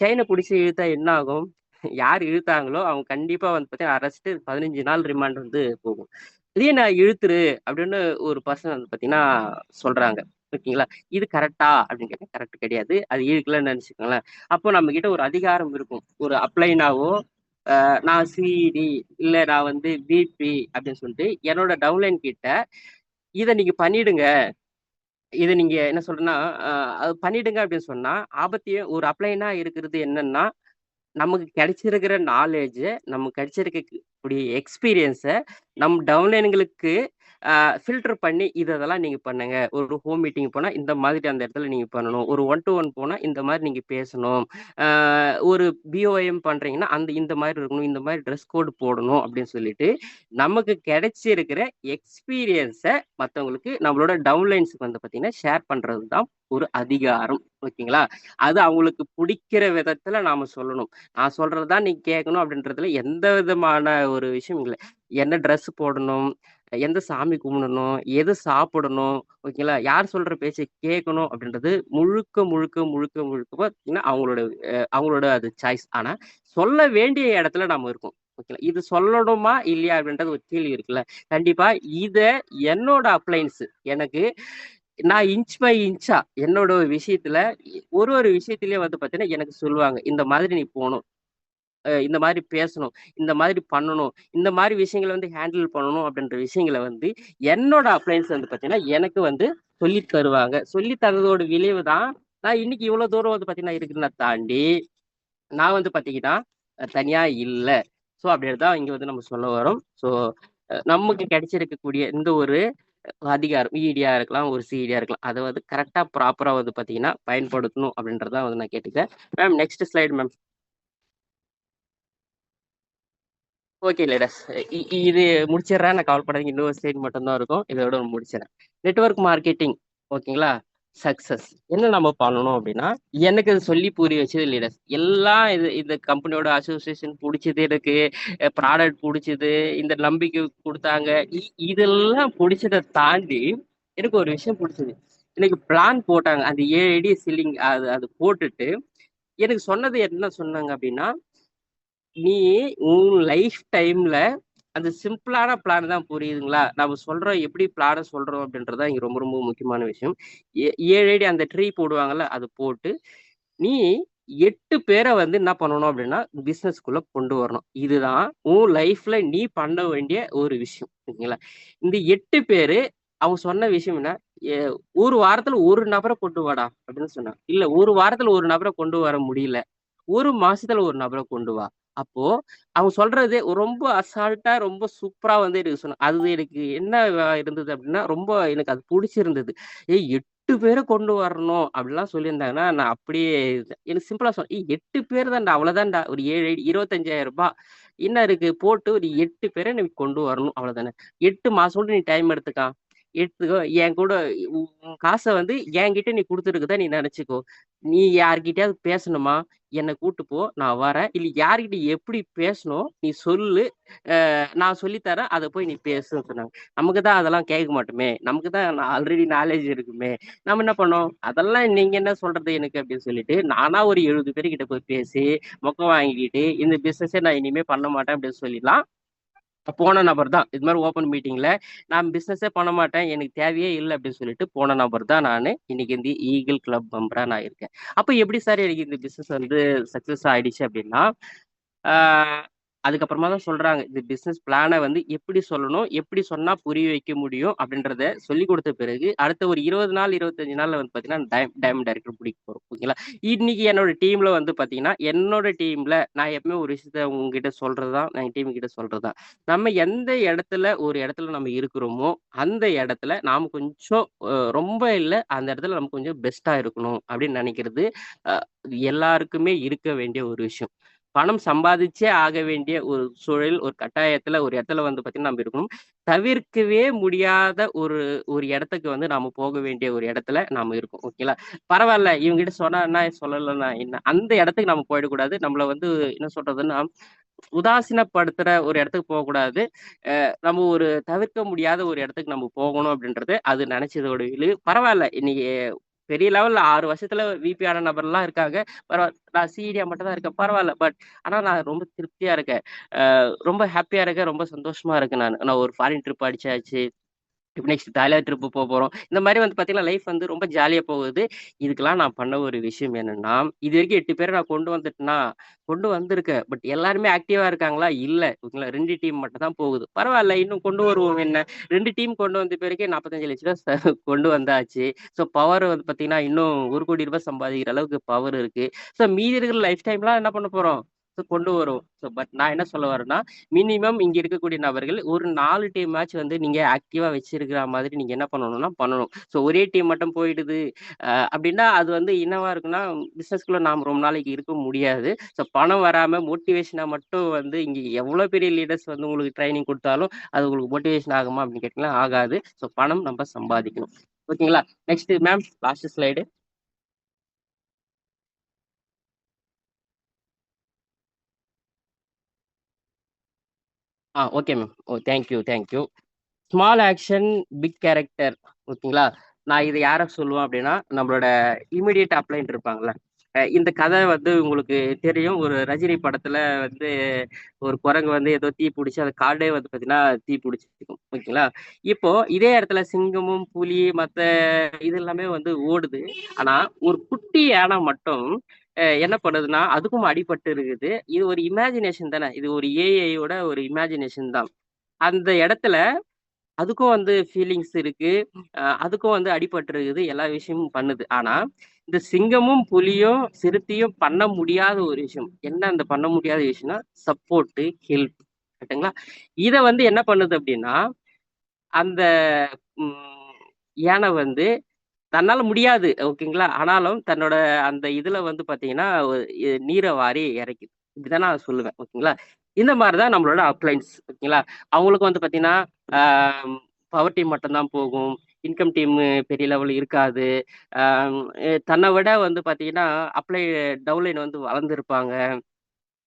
செயின புடிச்சு இழுத்தா என்ன ஆகும்? யார் இழுத்தாங்களோ, அவங்க கண்டிப்பா வந்து பார்த்தீங்கன்னா, அரெஸ்ட்டு 15 நாள் ரிமாண்ட் வந்து போகும். "இதே நான் இழுத்துரு" அப்படின்னு ஒரு பர்சன் வந்து பார்த்தீங்கன்னா சொல்றாங்க. ஓகேங்களா? இது கரெக்ட்டா? அப்படின்னு கேட்டா கரெக்ட் கிடையாது. அது இழுக்கலன்னு நெனச்சுக்கோங்களேன். அப்போ நம்மகிட்ட ஒரு அதிகாரம் இருக்கும். ஒரு அப்ளைனாவோ, நான் சிஇடி இல்ல நான் வந்து பிபி அப்படின்னு சொல்லிட்டு என்னோட டவுன்லைன் கிட்ட, "இத நீங்க பண்ணிடுங்க. இத நீங்க என்ன சொல்றேன்னா, அ அது பண்ணிடுங்க" அப்படின்னு சொன்னா, ஆபத்தையும் ஒரு அப்ளைனா இருக்கிறது என்னன்னா நமக்கு கிடைச்சிருக்கிற நாலேட்ஜ நமக்கு கிடைச்சிருக்க கிடைச்சிருக்கக்கூடிய எக்ஸ்பீரியன்ஸை டவுன்லைன்களுக்கு ஃபில்டர் பண்ணி இதெல்லாம் நீங்க பண்ணுங்க. ஒரு ஹோம் மீட்டிங் போனா இந்த மாதிரி அந்த இடத்துல நீங்க பண்ணணும். ஒரு ஒன் டூ ஒன் போனா இந்த மாதிரி நீங்க பேசணும். ஆ ஒரு பிஓஎம் பண்றீங்கன்னா, இந்த மாதிரி இருக்கணும். இந்த மாதிரி ட்ரெஸ் கோட் போடணும் அப்படின்னு சொல்லிட்டு, நமக்கு கிடைச்சிருக்கிற எக்ஸ்பீரியன்ஸ மத்தவங்களுக்கு நம்மளோட டவுன்லைன்ஸ்க்கு வந்து பார்த்தீங்கன்னா, ஷேர் பண்றது தான் ஒரு அதிகாரம். ஓகேங்களா? அது அவங்களுக்கு புடிக்கிற விதத்துல நாம சொல்லணும். நான் சொல்றது தான் நீங்க கேட்கணும் அப்படின்றதுல எந்த விதமான ஒரு விஷயம் இல்ல. என்ன ட்ரெஸ் போடணும்? எந்த சாமி கும்பிடணும்? எது சாப்பிடணும்? ஓகேங்களா? யார் சொல்ற பேச்ச கேட்கணும் அப்படின்றது முழுக்க, முழுக்க, முழுக்க, முழுக்க பார்த்தீங்கன்னா, அவங்களோட அது சாய்ஸ். ஆனா, சொல்ல வேண்டிய இடத்துல நாம இருக்கோம். ஓகேங்களா? இது சொல்லணுமா? இல்லையா? அப்படின்றது ஒரு கேள்வி இருக்குல்ல. கண்டிப்பா இத என்னோட அப்ளையன்ஸ் எனக்கு நான் இன்ச் பை இன்ச்சா என்னோட விஷயத்துல ஒரு விஷயத்திலயும் வந்து பார்த்தீங்கன்னா, எனக்கு சொல்லுவாங்க. இந்த மாதிரி நீ போணும். இந்த மாதிரி பேசணும். இந்த மாதிரி பண்ணணும். இந்த மாதிரி விஷயங்கள வந்து ஹேண்டில் பண்ணணும் அப்படின்ற விஷயங்கள வந்து என்னோட அப்ளையன்ஸ் வந்து பார்த்தீங்கன்னா, எனக்கு வந்து சொல்லி தருவாங்க. சொல்லி தரதோட விளைவு தான், நான் இன்னைக்கு இவ்வளோ தூரம் வந்து பார்த்தீங்கன்னா இருக்குன்னா தாண்டி, நான் வந்து பார்த்தீங்கன்னா, தனியா இல்ல. ஸோ அப்படின்னு தான் இங்க வந்து நம்ம சொல்ல வரோம். ஸோ நமக்கு கிடைச்சிருக்கக்கூடிய இந்த ஒரு அதிகாரம் இடியா இருக்கலாம், ஒரு சிடியா இருக்கலாம். அத வந்து கரெக்ட்டா ப்ராப்பரா வந்து பார்த்தீங்கன்னா, பயன்படுத்தணும் அப்படின்றத வந்து நான் கேட்டுக்கிறேன். Ma'am next slide ma'am. Okay ladders. இது முடிச்சிடுறேன். நான் கவலைப்படாதீங்க. இன்னொரு ஸ்லைட் மட்டும் தான் இருக்கும். இதோட முடிச்சிடுறேன். நெட்வொர்க் மார்க்கெட்டிங் ஓகேங்களா? சக்சஸ். என்ன நம்ம பண்ணணும் அப்படின்னா, எனக்கு அது சொல்லி புரிய வச்சது லீடர்ஸ். எல்லாம் இந்த கம்பெனியோட அசோசியேஷன் புடிச்சது எனக்கு. ப்ராடக்ட் புடிச்சது. இந்த நம்பிக்கை குடுத்தாங்க. இதெல்லாம் புடிச்சத தாண்டி, எனக்கு ஒரு விஷயம் புடிச்சது. எனக்கு பிளான் போட்டாங்க. அந்த 7 அடி சில்லிங் அது அது போட்டுட்டு, எனக்கு சொன்னது என்ன சொன்னாங்க அப்படின்னா, நீ உன் லைஃப் டைம்ல அந்த சிம்பிளான பிளான் தான் புரியுதுங்களா? நம்ம சொல்றோம் எப்படி பிளான சொல்றோம் அப்படின்றது தான் இங்க ரொம்ப ரொம்ப முக்கியமான விஷயம். 7 அடி அந்த ட்ரீ போடுவாங்கல்ல, அது போட்டு நீ 8 பேர வந்து என்ன பண்ணணும் அப்படின்னா, பிசினஸ்க்குள்ள கொண்டு வரணும். இதுதான் உன் லைஃப்ல நீ பண்ண வேண்டிய ஒரு விஷயம். ஓகேங்களா? இந்த 8 பேரு அவங்க சொன்ன விஷயம் என்ன? எ "ஒரு வாரத்துல 1 நபர கொண்டு வாடா" அப்படின்னு சொன்னாங்க. இல்ல 1 வாரத்துல 1 நபர கொண்டு வர முடியல. 1 மாசத்துல 1 நபர கொண்டு வா. அப்போ அவங்க சொல்றது ரொம்ப அசால்ட்டா, ரொம்ப சூப்பரா வந்து எனக்கு சொன்னாங்க. அது எனக்கு என்ன இருந்தது அப்டின்னா, ரொம்ப எனக்கு அது புடிச்சிருந்தது. ஏய் 8 பேர கொண்டு வரணும் அப்டிலாம் சொல்லியிருந்தாங்கன்னா, நான் அப்படியே எனக்கு சிம்பிளா சொன்னேன். ஏய் 8 பேர் தான்டா, அவ்வளோதான்டா. ஒரு 7 ஐடி ரூ. 25,000 என்ன இருக்கு? போட்டு ஒரு 8 பேர நீ கொண்டு வரணும் அவ்வளோதானே. 8 மாசம் கூட நீ டைம் எடுத்துக்க. எடுத்துக்கோ. என் கூட உன் காச வந்து என்கிட்ட நீ குடுத்துருக்கதா நீ நெனச்சுக்கோ. நீ யார்கிட்டயாவது பேசணுமா? என்ன கூட்டு போ. நான் வரேன். இல்ல யார்கிட்ட எப்படி பேசணும்? நீ சொல்லு. நான் சொல்லி தரேன். அத போய் நீ பேசுன்னு சொன்னாங்க. நமக்கு தான் அதெல்லாம் கேட்க மாட்டோமே. நமக்கு தான் ஆல்ரெடி நாலேட்ஜ் இருக்குமே. நம்ம என்ன பண்ணோம்? அதெல்லாம் நீங்க என்ன சொல்றது எனக்கு அப்படின்னு சொல்லிட்டு, நானா ஒரு 70 பேர்கிட்ட போய் பேசி, மொக்க வாங்கிக்கிட்டு, இந்த பிசினஸே நான் இனிமே பண்ண மாட்டேன் அப்படின்னு சொல்லிலாம் போன நபர் தான். இது மாரி ஓப்பன் மீட்டிங்ல நான் பிசினஸே பண்ண மாட்டேன். எனக்கு தேவையே இல்ல அப்படின்னு சொல்லிட்டு போன நபர் தான் நானு. இன்னைக்கு இந்த ஈகிள் கிளப் மெம்பரா நான் இருக்கேன். அப்ப எப்படி சார் எனக்கு இந்த பிசினஸ் வந்து சக்சஸ் ஆயிடுச்சு அப்படின்னா, ஆ அதுக்கப்புறமா தான் சொல்றாங்க. இந்த பிசினஸ் பிளான வந்து எப்படி சொல்லணும்? எப்படி சொன்னா புரிய வைக்க முடியும்? அப்படின்றத சொல்லிக் குடுத்த பிறகு, அடுத்த ஒரு 20 நாள், 25 நாள்ல வந்து பார்த்தீங்கன்னா, டைமண்ட் டைரக்டர் புடிக்க போறோம். ஓகேங்களா? இன்னைக்கு என்னோட டீம்ல வந்து பார்த்தீங்கன்னா, என்னோட டீம்ல நான் எப்பவுமே ஒரு விஷயத்த உங்ககிட்ட சொல்றது தான், நான் என் டீம் கிட்ட சொல்றது தான். நம்ம எந்த ஒரு இடத்துல நம்ம இருக்கிறோமோ, அந்த இடத்துல நாம கொஞ்சம் ரொம்ப இல்ல, அந்த இடத்துல நம்ம கொஞ்சம் பெஸ்ட்டா இருக்கணும் அப்படின்னு நெனைக்கிறது, அ எல்லாருக்குமே இருக்க வேண்டிய ஒரு விஷயம். பணம் சம்பாதிச்சே ஆக வேண்டிய ஒரு சூழல், ஒரு கட்டாயத்துல, ஒரு இடத்துல வந்து பார்த்தீங்கன்னா, நம்ம இருக்கணும். தவிர்க்கவே முடியாத ஒரு ஒரு இடத்துக்கு வந்து நாம போக வேண்டிய ஒரு இடத்துல நாம இருக்கோம். ஓகேங்களா? பரவால்ல இவங்ககிட்ட சொன்னா என்ன, சொல்லலன்னா என்ன? அந்த இடத்துக்கு நம்ம போயிடக்கூடாது. நம்மள வந்து என்ன சொல்றதுன்னா, உதாசீனப்படுத்துற ஒரு இடத்துக்கு போகக்கூடாது. நம்ம ஒரு தவிர்க்க முடியாத ஒரு இடத்துக்கு நம்ம போகணும் அப்படின்றது, அது நினைச்சதோட விளைவு. பரவால்ல இன்னைக்கு பெரிய லெவல்ல 6 வருஷத்துல விபி ஆன நபர்லாம் இருக்காங்க. நான் சிடியா மட்டும் தான் இருக்கேன். பரவால்ல. ஆனா நான் ரொம்ப திருப்தியா இருக்கேன். ரொம்ப ஹேப்பியா இருக்கேன். ரொம்ப சந்தோஷமா இருக்கேன் நானு. நான் ஒரு ஃபாரின் ட்ரிப் அடிச்சாச்சு. இப்ப நெக்ஸ்ட் தாய்லாந்து ட்ரிப் போறோம். இந்த மாரி வந்து பார்த்தீங்கன்னா, லைஃப் வந்து ரொம்ப ஜாலியா போகுது. இதுக்கெல்லாம் நான் பண்ண ஒரு விஷயம் என்னன்னா, இதுவரைக்கும் 8 பேர நான் கொண்டு வந்துட்டேனா, கொண்டு வந்திருக்கேன். பட் எல்லாருமே ஆக்டிவா இருக்காங்களா? இல்ல. ஓகேங்களா? 2 டீம் மட்டும் தான் போகுது. பரவால்ல இன்னும் கொண்டு வருவோம் என்ன? 2 டீம் கொண்டு வந்த பிறகே ரூ. 45,00,000 கொண்டு வந்தாச்சு. ஸோ பவர் வந்து பார்த்தீங்கன்னா, இன்னும் ரூ. 1,00,00,000 சம்பாதிக்கிற அளவுக்கு பவர் இருக்கு. ஸோ மீதி இருக்கிற லைஃப் டைம்லாம் என்ன பண்ண போறோம்? கொண்டு வரும். ஸோ பட் நான் என்ன சொல்ல வரேன்னா, மினிமம் இங்க இருக்கக்கூடிய நபர்கள் ஒரு 4 டீம் மேட்ச் வந்து நீங்க ஆக்டிவா வச்சிருக்கிற மாதிரி நீங்க என்ன பண்ணணும்னா பண்ணணும். ஸோ ஒரே டீம் மட்டும் போயிடுது அப்படின்னா அது வந்து என்னவா இருக்குன்னா, பிசினஸ்குள்ள நாம ரொம்ப நாளைக்கு இருக்க முடியாது. ஸோ பணம் வராம மோட்டிவேஷனா மட்டும் வந்து இங்க எவ்வளோ பெரிய லீடர்ஸ் வந்து உங்களுக்கு ட்ரைனிங் குடுத்தாலும், அது உங்களுக்கு மோட்டிவேஷன் ஆகுமா அப்படின்னு கேட்டீங்கன்னா ஆகாது. ஸோ பணம் நம்ம சம்பாதிக்கணும். ஓகேங்களா? Next ma'am last slide. Okay ma'am. Thank you, thank you. Small action, big character. ஓகேங்களா? நான் இத யார சொல்லுவேன் அப்படின்னா, நம்மளோட இமிடியேட் அப்ளைன்ட் இருப்பாங்கல்ல. இந்த கதை வந்து உங்களுக்கு தெரியும். ஒரு ரஜினி படத்துல வந்து ஒரு குரங்கு வந்து ஏதோ தீ புடிச்சு, அந்த காடே வந்து பார்த்தீங்கன்னா, தீ புடிச்சிருக்கும். ஓகேங்களா? இப்போ இதே இடத்துல சிங்கமும், புலி மத்த இது எல்லாமே வந்து ஓடுது. ஆனா, ஒரு குட்டி யானை மட்டும் என்ன பண்ணுதுன்னா, அதுக்கும் அடிபட்டு இருக்குது. இது ஒரு இமேஜினேஷன் தானே. இது ஒரு ஏஐயோட ஒரு இமேஜினேஷன் தான். அந்த இடத்துல அதுக்கும் வந்து ஃபீலிங்ஸ் இருக்கு. அதுக்கும் வந்து அடிபட்டுருக்குது. எல்லா விஷயமும் பண்ணுது. ஆனா, இந்த சிங்கமும், புலியும், சிறுத்தையும் பண்ண முடியாத ஒரு விஷயம். என்ன அந்த பண்ண முடியாத விஷயம்னா, சப்போர்ட்டு, ஹெல்ப். கரெக்ட்டுங்களா? இத வந்து என்ன பண்ணுது அப்டின்னா, அந்த ம் யானை வந்து தன்னால முடியாது. ஓகேங்களா? ஆனாலும் தன்னோட அந்த இதுல வந்து பார்த்தீங்கன்னா, நீர வாரி இறைக்குது. இப்படிதான் நான் சொல்லுவேன். ஓகேங்களா? இந்த மாரி தான் நம்மளோட அப்ளைன்ஸ். ஓகேங்களா? அவங்களுக்கு வந்து பார்த்தீங்கன்னா, ஆ பவர் டீம் மட்டும் தான் போகும். இன்கம் டீம் பெரிய லெவல் இருக்காது. ஆ தன்ன விட வந்து பார்த்தீங்கன்னா, டவுன்லைன் வந்து வளர்ந்திருப்பாங்க.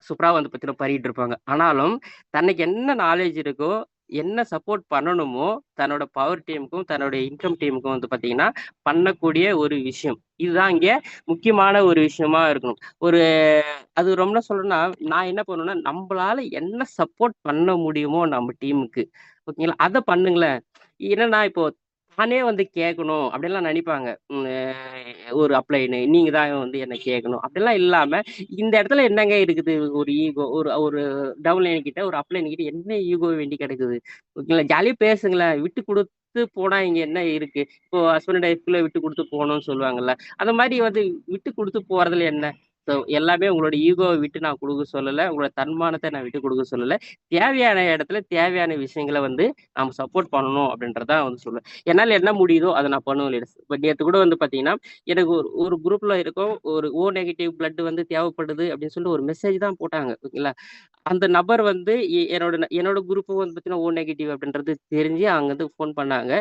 சூப்பரா வந்து பார்த்தீங்கன்னா பண்ணிட்டு இருப்பாங்க. ஆனாலும் தனக்கு என்ன நாலேட்ஜ் இருக்கோ, என்ன சப்போர்ட் பண்ணணுமோ, தன்னோட பவர் டீமுக்கும், தன்னோட இன்கம் டீமுக்கும் வந்து பார்த்தீங்கன்னா, பண்ணக்கூடிய ஒரு விஷயம். இதுதான் இங்க முக்கியமான ஒரு விஷயமா இருக்கணும். ஒரு அது ரொம்ப சொல்லணும்னா, நான் என்ன பண்ணுவேன்னா, நம்பளால என்ன சப்போர்ட் பண்ண முடியுமோ நம்ம டீமுக்கு, ஓகேங்களா? அத பண்ணுங்களேன். என்னன்னா இப்போ நானே வந்து கேட்கணும் அப்படிலாம் நெனைப்பாங்க. ம் ஒரு அப்ளைன்னு நீங்க தான் வந்து என்ன கேட்கணும். அப்படிலாம் இல்லாம இந்த இடத்துல என்னங்க இருக்குது? ஒரு ஈகோ ஒரு ஒரு டவுன்லைன் கிட்ட, ஒரு அப்லைன் கிட்ட என்ன ஈகோ வேண்டி கிடக்குது? ஓகேங்களா? ஜாலியா பேசுங்களேன். விட்டு குடுத்து போனா இங்க என்ன இருக்கு? இப்போ ஹஸ்பண்ட் அண்ட் ஒய்ஃப்குள்ள விட்டு குடுத்து போணும்னு சொல்லுவாங்கல்ல. அந்த மாரி வந்து விட்டு குடுத்து போறதுல என்ன? ஸோ எல்லாமே உங்களோட ஈகோவ விட்டு நான் குடுக்க சொல்லல. உங்களோட தன்மானத்த நான் விட்டு குடுக்க சொல்லல. தேவையான இடத்துல தேவையான விஷயங்கள வந்து நாம சப்போர்ட் பண்ணணும் அப்படின்றத தான் வந்து சொல்லுவேன். என்னால என்ன முடியுதோ அத நான் பண்ணுவேன் லீடர்ஸ். இப்ப நேத்து கூட வந்து பார்த்தீங்கன்னா, எனக்கு ஒரு ஒரு குரூப்ல இருக்கோம். ஒரு ஓ நெகட்டிவ் பிளட் வந்து தேவைப்படுது அப்படின்னு சொல்லிட்டு ஒரு மெசேஜ் தான் போட்டாங்க. ஓகேங்களா? அந்த நபர் வந்து என்னோட குரூப்பும் வந்து பார்த்தீங்கன்னா, ஓ நெகட்டிவ் அப்படின்றது தெரிஞ்சு அங்கருந்து ஃபோன் பண்ணாங்க.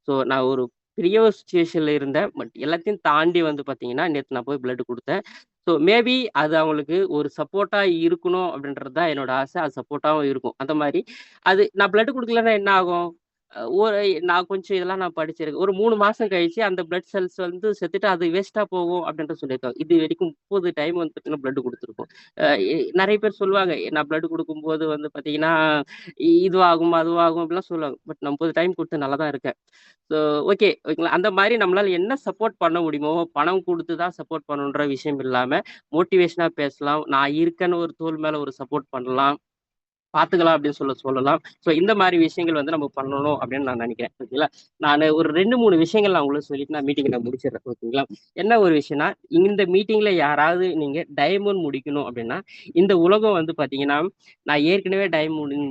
ஸோ நான் ஒரு பெரிய ஒரு சிச்சுவேஷன்ல இருந்தேன். பட் எல்லாத்தையும் தாண்டி வந்து பார்த்தீங்கன்னா, நேத்து நான் போய் பிளட் குடுத்தேன். ஸோ மேபி அது அவங்களுக்கு ஒரு சப்போர்ட்டா இருக்கணும் அப்படின்றது தான் என்னோட ஆசை. அது சப்போர்ட்டாவும் இருக்கும். அந்த மாரி அது நான் பிளட் குடுக்கலன்னா என்ன ஆகும்? ஒரு நான் கொஞ்சம் இதெல்லாம் நான் படிச்சிருக்கேன். ஒரு 3 மாசம் கழிச்சு அந்த பிளட் செல்ஸ் வந்து செத்துட்டு அது வேஸ்ட்டா போகும் அப்படின்ட்டு சொல்லியிருக்காங்க. இதுவரைக்கும் 30 டைம் வந்து பார்த்தீங்கன்னா, பிளட் குடுத்துருக்கோம். அ எ நெறைய பேர் சொல்லுவாங்க. நான் பிளட் குடுக்கும்போது வந்து பார்த்தீங்கன்னா, இதுவாகும், அதுவாகும் அப்படிலாம் சொல்லுவாங்க. பட் நான் 30 டைம் குடுத்து நல்லா தான் இருக்கேன். ஸோ ஓகேங்களா? அந்த மாரி நம்மளால என்ன சப்போர்ட் பண்ண முடியுமோ, பணம் குடுத்து தான் சப்போர்ட் பண்ணணுன்ற விஷயம் இல்லாம, மோட்டிவேஷனா பேசலாம். நான் இருக்கேன்னு ஒரு தோள் மேல ஒரு சப்போர்ட் பண்ணலாம். பாத்துக்கலாம் அப்படின்னு சொல்லலாம். ஸோ இந்த மாரி விஷயங்கள் வந்து நம்ம பண்ணணும் அப்படின்னு நான் நினைக்கிறேன். ஓகேங்களா? நானு ஒரு 2, 3 விஷயங்கள் நான் உங்களுக்கு சொல்லிட்டு நான் மீட்டிங்க நான் முடிச்சிடுறேன். ஓகேங்களா? என்ன ஒரு விஷயம்னா, இந்த மீட்டிங்ல யாராவது நீங்க டைமண்ட் முடிக்கணும் அப்படின்னா, இந்த உலகம் வந்து பாத்தீங்கன்னா, நான் ஏற்கனவே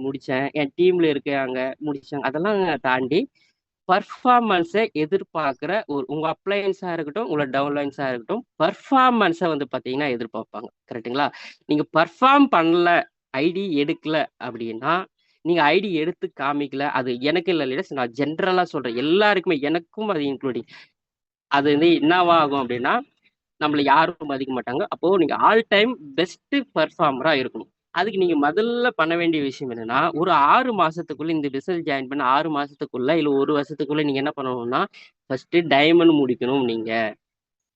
முடிச்சேன். என் டீம்ல இருக்காங்க முடிச்சாங்க. அதெல்லாம் தாண்டி பெர்ஃபார்மன்ஸ எதிர்பார்க்கிற உங்க அப்ளையன்ஸா இருக்கட்டும், உங்களோட டவுன்லைன்ஸா இருக்கட்டும், பெர்ஃபார்மன்ஸ வந்து பாத்தீங்கன்னா எதிர்பார்ப்பாங்க. கரெக்ட்டுங்களா? நீங்க பெர்ஃபார்ம் பண்ணல, ஐடி எடுக்கல அப்படின்னா, நீங்க ஐடி எடுத்து காமிக்கல. அது எனக்கு இல்ல லீடர்ஸ். நான் ஜெனரலா சொல்றேன். எல்லாருக்குமே எனக்கும் அது இன்க்ளூடிங். அது வந்து என்னவா ஆகும் அப்படின்னா, நம்மள யாரும் மதிக்க மாட்டாங்க. அப்போ நீங்க ஆல் டைம் பெஸ்ட் பெர்ஃபார்மரா இருக்கணும். அதுக்கு நீங்க முதல்ல பண்ண வேண்டிய விஷயம் என்னன்னா, ஒரு 6 மாசத்துக்குள்ள இந்த பிசினஸ் ஜாயின் பண்ண 6 மாசத்துக்குள்ள, இல்ல 1 வருஷத்துக்குள்ள நீங்க என்ன பண்ணணும்னா, ஃபர்ஸ்ட்டு டைமண்ட் முடிக்கணும் நீங்க.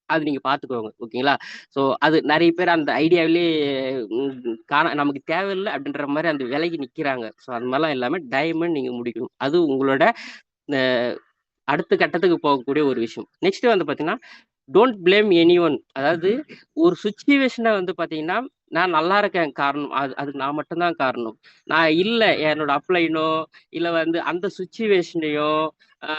அது நீங்க பார்த்துக்கோங்க. ஓகேங்களா? ஸோ அது நெறைய பேர் அந்த ஐடியாவிலேயே நமக்கு தேவையில்ல அப்படின்ற மாரி அந்த விலகி நிக்கிறாங்க. ஸோ அந்த மாரிலாம் இல்லாம டைமண்ட் நீங்க முடிக்கணும். அது உங்களோட அ அடுத்த கட்டத்துக்கு போகக்கூடிய ஒரு விஷயம். நெக்ஸ்ட் வந்து பார்த்தீங்கன்னா, டோன்ட் பிளேம் எனிஒன். அதாவது ஒரு சிச்சுவேஷன வந்து பார்த்தீங்கன்னா, நான் நல்லா இருக்கேன் காரணம். அதுக்கு நான் மட்டும் தான் காரணம். நான் இல்ல என்னோட அப்ளைனோ, இல்ல வந்து அந்த சிச்சுவேஷனையோ, அ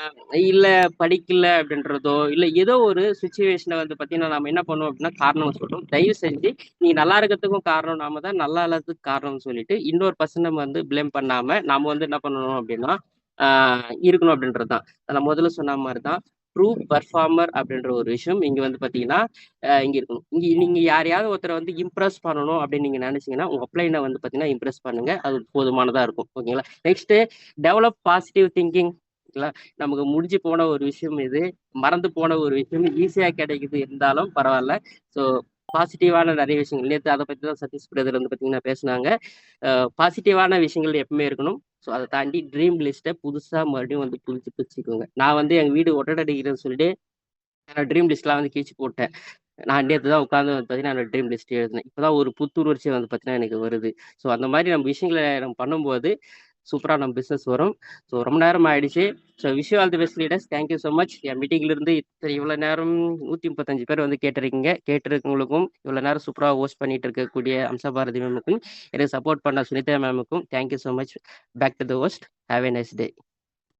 இல்ல படிக்கல அப்படின்றதோ, இல்ல ஏதோ ஒரு சிச்சுவேஷன வந்து பார்த்தீங்கன்னா, நாம என்ன பண்ணுவோம் அப்படின்னா, காரணம் சொல்றோம். தயவு செஞ்சு நீ நல்லா இருக்கிறதுக்கும் காரணம் நாம தான், நல்லா இல்லாததுக்கு காரணம்னு சொல்லிட்டு, இன்னொரு பர்சன வந்து ப்ளேம் பண்ணாம, நாம வந்து என்ன பண்ணணும் அப்படின்னா, ஆ இருக்கணும் அப்படின்றது தான். நான் முதல்ல சொன்ன மாரி தான். ட்ரூ பெர்ஃபார்மர் அப்படின்ற ஒரு விஷயம் இங்க வந்து பார்த்தீங்கன்னா, இங்க இருக்கணும். இங்க நீங்க யாரையாவது ஒருத்தர வந்து இம்ப்ரெஸ் பண்ணணும் அப்படின்னு நீங்க நினைச்சீங்கன்னா, உங்க அப்ளைன வந்து பார்த்தீங்கன்னா, இம்ப்ரெஸ் பண்ணுங்க. அது போதுமானதா இருக்கும். ஓகேங்களா? Next develop positive thinking. ஓகேங்களா? நமக்கு முடிஞ்சு போன ஒரு விஷயம் இது. மறந்து போன ஒரு விஷயம். ஈஸியா கிடைக்குது இருந்தாலும் பரவால்ல. ஸோ பாசிட்டிவான நெறைய விஷயங்கள். நேத்து அத பத்தி தான் சதீஷ் பிரதர் வந்து பார்த்தீங்கன்னா பேசுனாங்க. பாசிட்டிவான விஷயங்கள் எப்பவுமே இருக்கணும். ஸோ அத தாண்டி ட்ரீம் லிஸ்ட்ட புதுசா மறுபடியும் வந்து புதுப்பிச்சுக்கோங்க. நான் வந்து எங்க வீடு ஒட்டட அடிக்கிறேன்னு சொல்லிட்டு, என்னோட ட்ரீம் லிஸ்ட்லாம் வந்து கிழிச்சு போட்டேன். நான் நேத்து தான் உட்காந்து வந்து பார்த்தீங்கன்னா, என்னோட ட்ரீம் லிஸ்ட் எழுதினேன். இப்பதான் ஒரு புத்துணர்ச்சி வந்து பார்த்தீங்கன்னா, எனக்கு வருது. ஸோ அந்த மாரி நம்ம விஷயங்கள நம்ம பண்ணும்போது, சூப்பரா நம்ம பிசினஸ் வரும். ஸோ ரொம்ப நேரம் ஆயிடுச்சு. So wish you all the best leaders. Thank you so much. என் மீட்டிங்ல இருந்து இவ்வளோ நேரம் 135 பேர் வந்து கேட்டிருக்கீங்க. கேட்டிருக்கவங்களுக்கும், இவ்வளோ நேரம் சூப்பரா ஹோஸ்ட் பண்ணிட்டு இருக்கக்கூடிய அம்சா பாரதி மேமுக்கும், எனக்கு சப்போர்ட் பண்ண சுனிதா மேமுக்கும் thank you so much. Back to the host. Have a nice day.